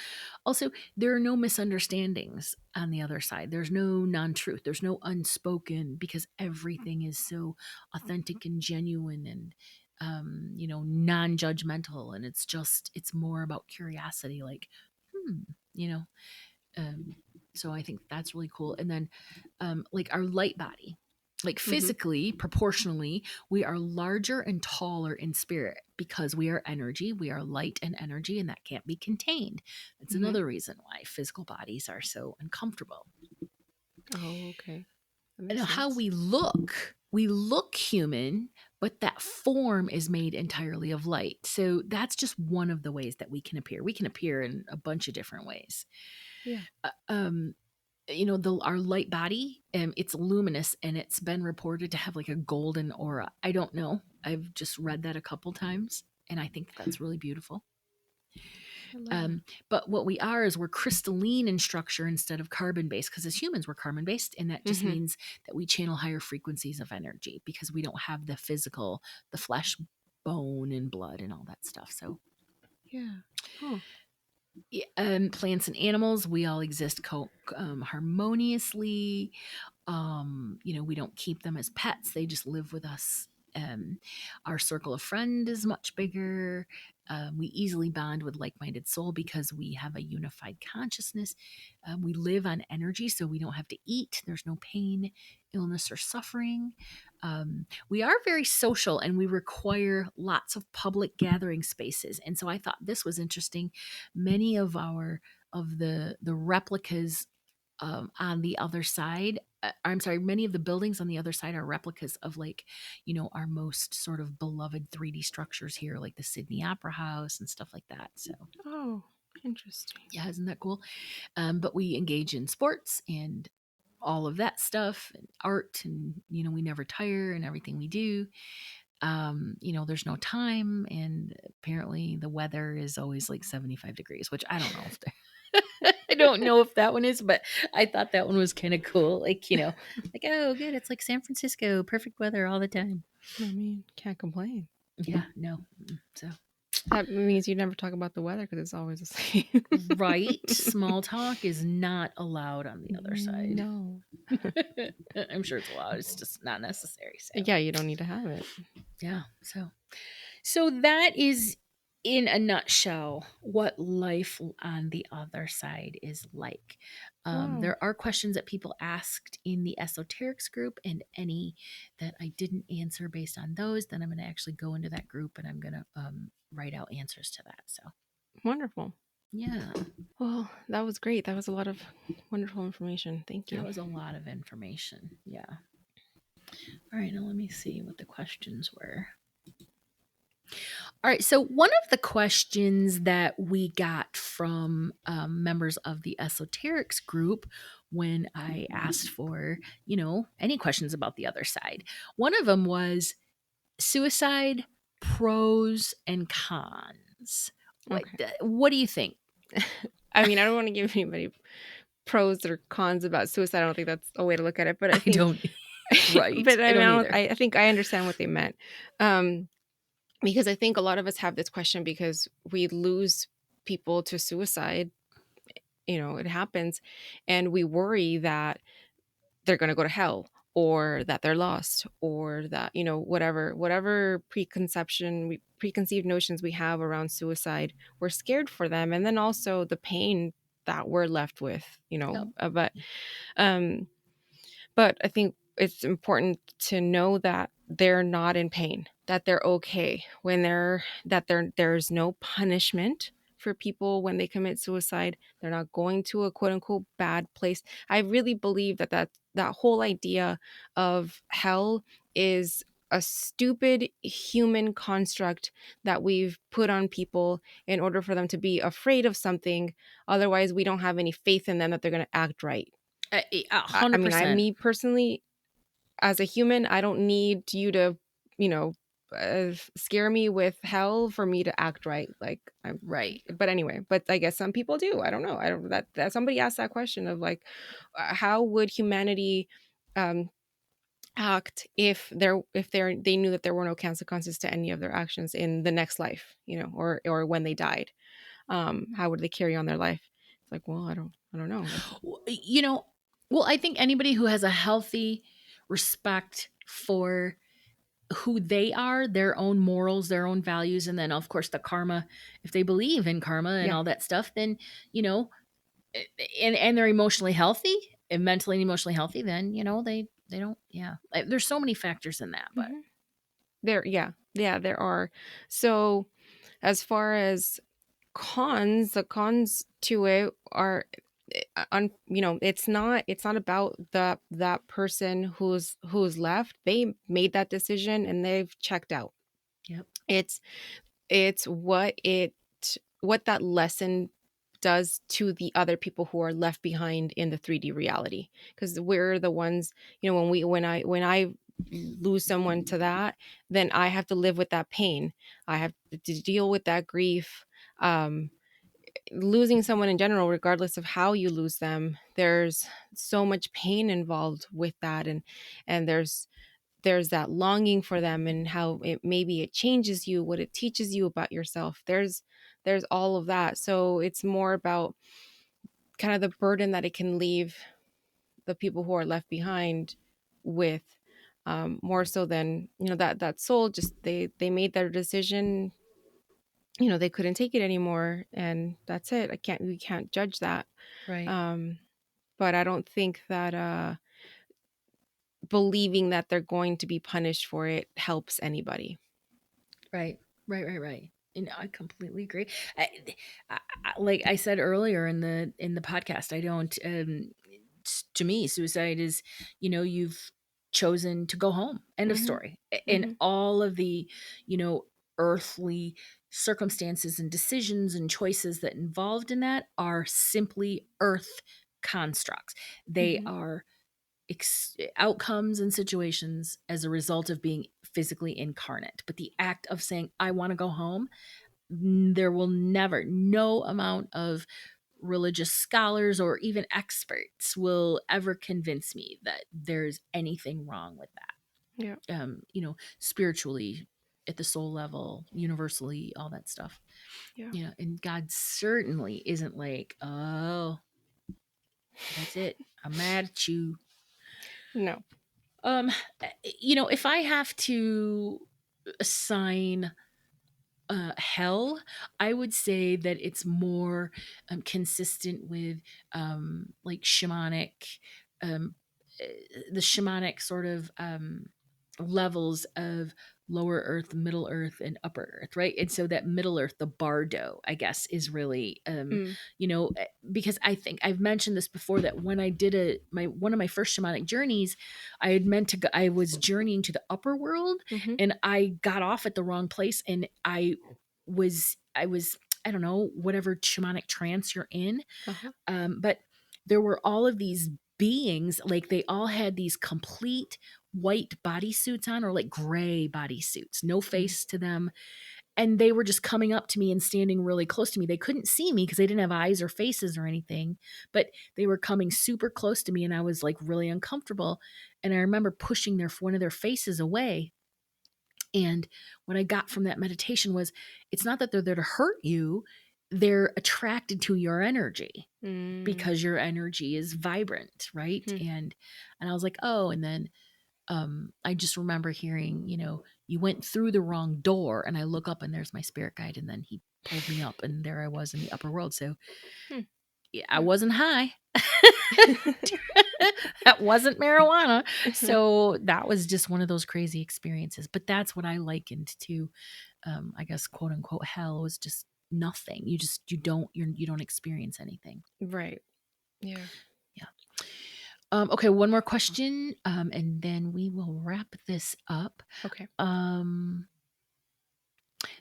Also, there are no misunderstandings on the other side. There's no non-truth. There's no unspoken, because everything is so authentic and genuine and non-judgmental, and it's more about curiosity, like, hmm, you know. Um, so I think that's really cool. And then like our light body. Like Mhm. physically, proportionally, we are larger and taller in spirit because we are energy, we are light and energy, and that can't be contained. That's Mhm. another reason why physical bodies are so uncomfortable. Oh, okay. That And makes how sense. we look human, but that form is made entirely of light. So that's just one of the ways that we can appear. We can appear in a bunch of different ways. Yeah. Uh, um, our light body, it's luminous, and it's been reported to have like a golden aura. I don't know, I've just read that a couple times, and I think that's really beautiful. I love that. But what we are is we're crystalline in structure instead of carbon based, because as humans we're carbon based, and that just Mhm. means that we channel higher frequencies of energy because we don't have the physical, the flesh, bone and blood and all that stuff. So Yeah. Oh. plants and animals, we all exist harmoniously. We don't keep them as pets, they just live with us. Our circle of friend is much bigger. We easily bond with like-minded soul because we have a unified consciousness. We live on energy, so we don't have to eat. There's no pain, illness, or suffering. We are very social, and we require lots of public gathering spaces. And so I thought this was interesting. Many of the replicas on the other side, I'm sorry, many of the buildings on the other side are replicas of, like, our most sort of beloved 3D structures here, like the Sydney Opera House and stuff like that. So Oh, interesting. yeah, isn't that cool? But we engage in sports and all of that stuff and art, and we never tire in everything we do. There's no time, and apparently the weather is always like 75 degrees, which I don't know if I don't know if that one is, but I thought that one was kind of cool. Like, like, oh, good. It's like San Francisco, perfect weather all the time. I mean, can't complain. Yeah, no. So, That means you never talk about the weather because it's always the same. right. Small talk is not allowed on the other side. No. I'm sure it's allowed. It's just not necessary. So, Yeah, you don't need to have it. yeah. So that is, in a nutshell, what life on the other side is like. Wow. There are questions that people asked in the esoterics group, and any that I didn't answer based on those, then I'm going to actually go into that group, and I'm going to write out answers to that. So, Wonderful. yeah, Well, that was great. That was a lot of wonderful information. Thank that you. was a lot of information. Yeah. All right, now let me see what the questions were. All right. So, one of the questions that we got from members of the esoterics group when I asked for, any questions about the other side, one of them was suicide, pros and cons. Okay. What do you think? I mean, I don't want to give anybody pros or cons about suicide. I don't think that's a way to look at it, but I I think, don't, right. but I I mean, don't either. I think I understand what they meant. Um, because I think a lot of us have this question because we lose people to suicide. It happens, and we worry that they're going to go to hell, or that they're lost, or that whatever preconceived notions we have around suicide, we're scared for them, and then also the pain that we're left with. Yep. Um but I think it's important to know that they're not in pain, that they're okay when there's no punishment for people when they commit suicide. They're not going to a quote unquote bad place. I really believe that whole idea of hell is a stupid human construct that we've put on people in order for them to be afraid of something. Otherwise, we don't have any faith in them that they're going to act right. I mean, 100%. me personally, as a human, I don't need you to, you know, scare me with hell for me to act right. Like, Right. but anyway, but I guess some people do. I don't know. I don't that somebody asked that question of like, how would humanity um, act if they knew that there were no consequences to any of their actions in the next life, or when they died. How would they carry on their life? It's like, well, I don't know. You know, well, I think anybody who has a healthy respect for who they are, their own morals, their own values, and then of course the karma, if they believe in karma and Yeah. all that stuff, then, you know, and they're emotionally healthy and mentally and emotionally healthy, then, They don't. Yeah, there's so many factors in that, but Mhm. Yeah, there are. So, as far as the cons to it are it's not about that person who's left. They made that decision and they've checked out. yep, It's it's what that lesson does to the other people who are left behind in the 3D reality, because we're the ones, when I lose someone to that, then I have to live with that pain. I have to deal with that grief. Losing someone in general, regardless of how you lose them, there's so much pain involved with that, and there's that longing for them, and how it changes you, what it teaches you about yourself. There's all of that. So it's more about kind of the burden that it can leave the people who are left behind with, more so than, that soul just they made their decision. They couldn't take it anymore, and that's it. We can't judge that. right, um but I don't think that believing that they're going to be punished for it helps anybody. right, right. And I completely agree. I, like I said earlier in the podcast, I don't. To me, suicide is, you've chosen to go home. End of Hmm. story. And Hmm. all of the, you know, earthly circumstances and decisions and choices that involved in that are simply earth constructs. They Hmm. are outcomes and situations as a result of being physically incarnate. But the act of saying, I want to go home, there will never, no amount of religious scholars or even experts will ever convince me that there's anything wrong with Yeah. that. Spiritually, at the soul level, universally, all that stuff. Yeah. And God certainly isn't like, oh, that's it. I'm mad at you. No. Um, if I have to assign hell, I would say that it's more consistent with like shamanic, um, the shamanic sort of levels of lower earth, middle earth, and upper earth, right? And so that middle earth, the bardo, I guess, is really, Mm. because I think I've mentioned this before, that when I did one of my first shamanic journeys, I had meant to go, I was journeying to the upper world, Hmm. and I got off at the wrong place, and I was I don't know, whatever shamanic trance you're in, Uh-huh. but there were all of these beings, like they all had these complete white bodysuits on, or like gray bodysuits, no Mm. face to them, and they were just coming up to me and standing really close to me. They couldn't see me because they didn't have eyes or faces or anything, but they were coming super close to me, and I was like really uncomfortable. And I remember pushing one of their faces away, and what I got from that meditation was, it's not that they're there to hurt you, they're attracted to your energy Mm. because your energy is vibrant, right? Hmm. And I was like, oh, and then I just remember hearing, you went through the wrong door, and I look up and there's my spirit guide, and then he pulled me up, and there I was in the upper world. So Hmm. yeah, I Yeah. wasn't high. That wasn't marijuana. So that was just one of those crazy experiences. But that's what I likened to, I guess, quote unquote hell, was just nothing. You don't experience anything. Right. Yeah. Yeah. Okay, one more question, and then we will wrap this up. Okay. Um,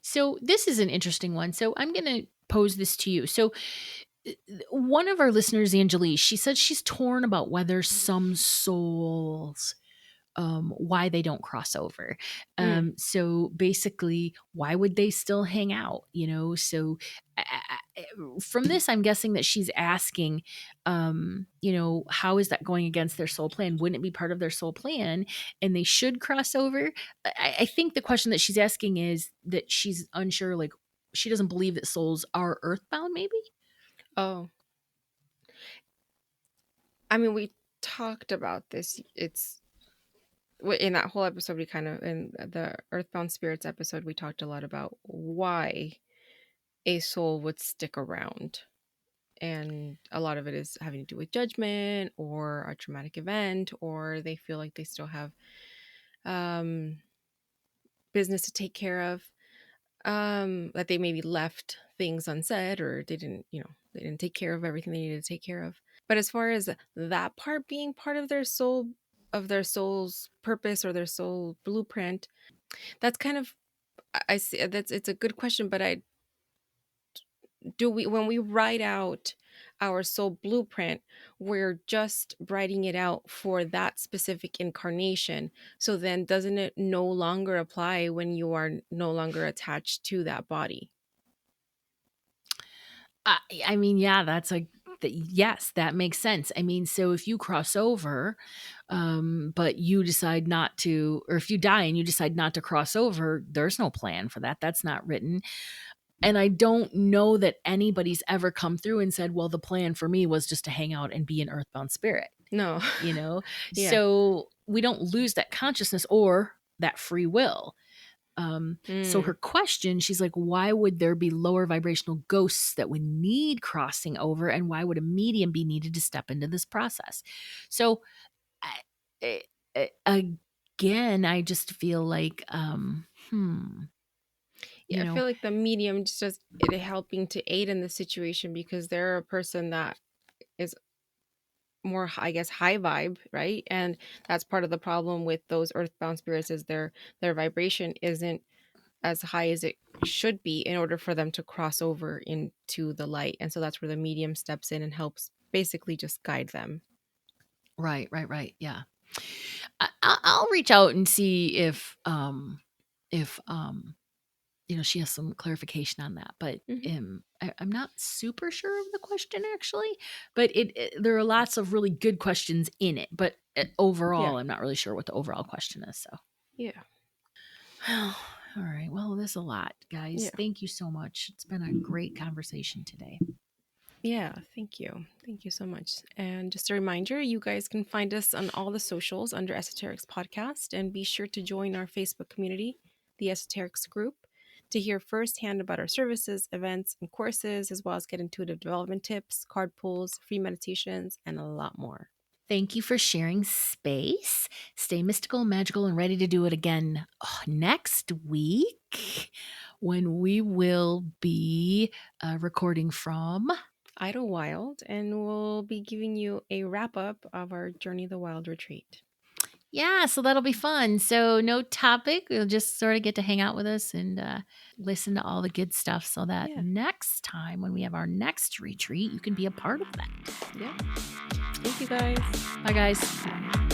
so this is an interesting one. So I'm going to pose this to you. So one of our listeners, Angelique, she said she's torn about whether some souls, why they don't cross over. Mm. So basically, why would they still hang out? So from this, I'm guessing that she's asking, how is that going against their soul plan? Wouldn't it be part of their soul plan and they should cross over? I think the question that she's asking is that she's unsure, like, she doesn't believe that souls are earthbound, maybe? Oh, I mean, we talked about this. In that whole episode, we kind of, in the Earthbound Spirits episode, we talked a lot about why a soul would stick around. and a lot of it is having to do with judgment or a traumatic event, or they feel like they still have um, business to take care of, that they maybe left things unsaid, or they didn't, they didn't take care of everything they needed to take care of. But as far as that part being part of their soul, of their soul's purpose or their soul blueprint, that's kind of, I see that's, it's a good question, but I do we, when we write out our soul blueprint, we're just writing it out for that specific incarnation. So then doesn't it no longer apply when you are no longer attached to that body? I mean, yeah, that's like, yes, that makes sense. I mean, so if you cross over, but you decide not to, or if you die and you decide not to cross over, there's no plan for that. That's not written. And I don't know that anybody's ever come through and said, well, the plan for me was just to hang out and be an earthbound spirit, No. you know? Yeah. So we don't lose that consciousness or that free will. So Mm. her question, she's like, why would there be lower vibrational ghosts that would need crossing over? And why would a medium be needed to step into this process? So I, again, I just feel like, Yeah, you I know, feel like the medium just it helping to aid in the situation because they're a person that is more, I guess, high vibe, right? And that's part of the problem with those earthbound spirits is their vibration isn't as high as it should be in order for them to cross over into the light. And so that's where the medium steps in and helps basically just guide them. right. Yeah. I'll reach out and see if she has some clarification on that. But Hmm. I'm not super sure of the question actually. But there are lots of really good questions in it. But Yeah. overall, I'm not really sure what the overall question is. So, Yeah. all right. Well, there's a lot, guys. Yeah. Thank you so much. It's been a great conversation today. Yeah, thank you. Thank you so much. And just a reminder, you guys can find us on all the socials under Esoterics Podcast, and be sure to join our Facebook community, the Esoterics Group, to hear firsthand about our services, events, and courses, as well as get intuitive development tips, card pulls, free meditations, and a lot more. Thank you for sharing space. Stay mystical, magical, and ready to do it again next week when we will be recording from. Idlewild, and we'll be giving you a wrap up of our Journey the Wild retreat. Yeah, so that'll be fun. So, no topic. You'll just sort of get to hang out with us and listen to all the good stuff so that Yeah. next time when we have our next retreat, you can be a part of that. Yeah. Thank you guys. Bye, guys.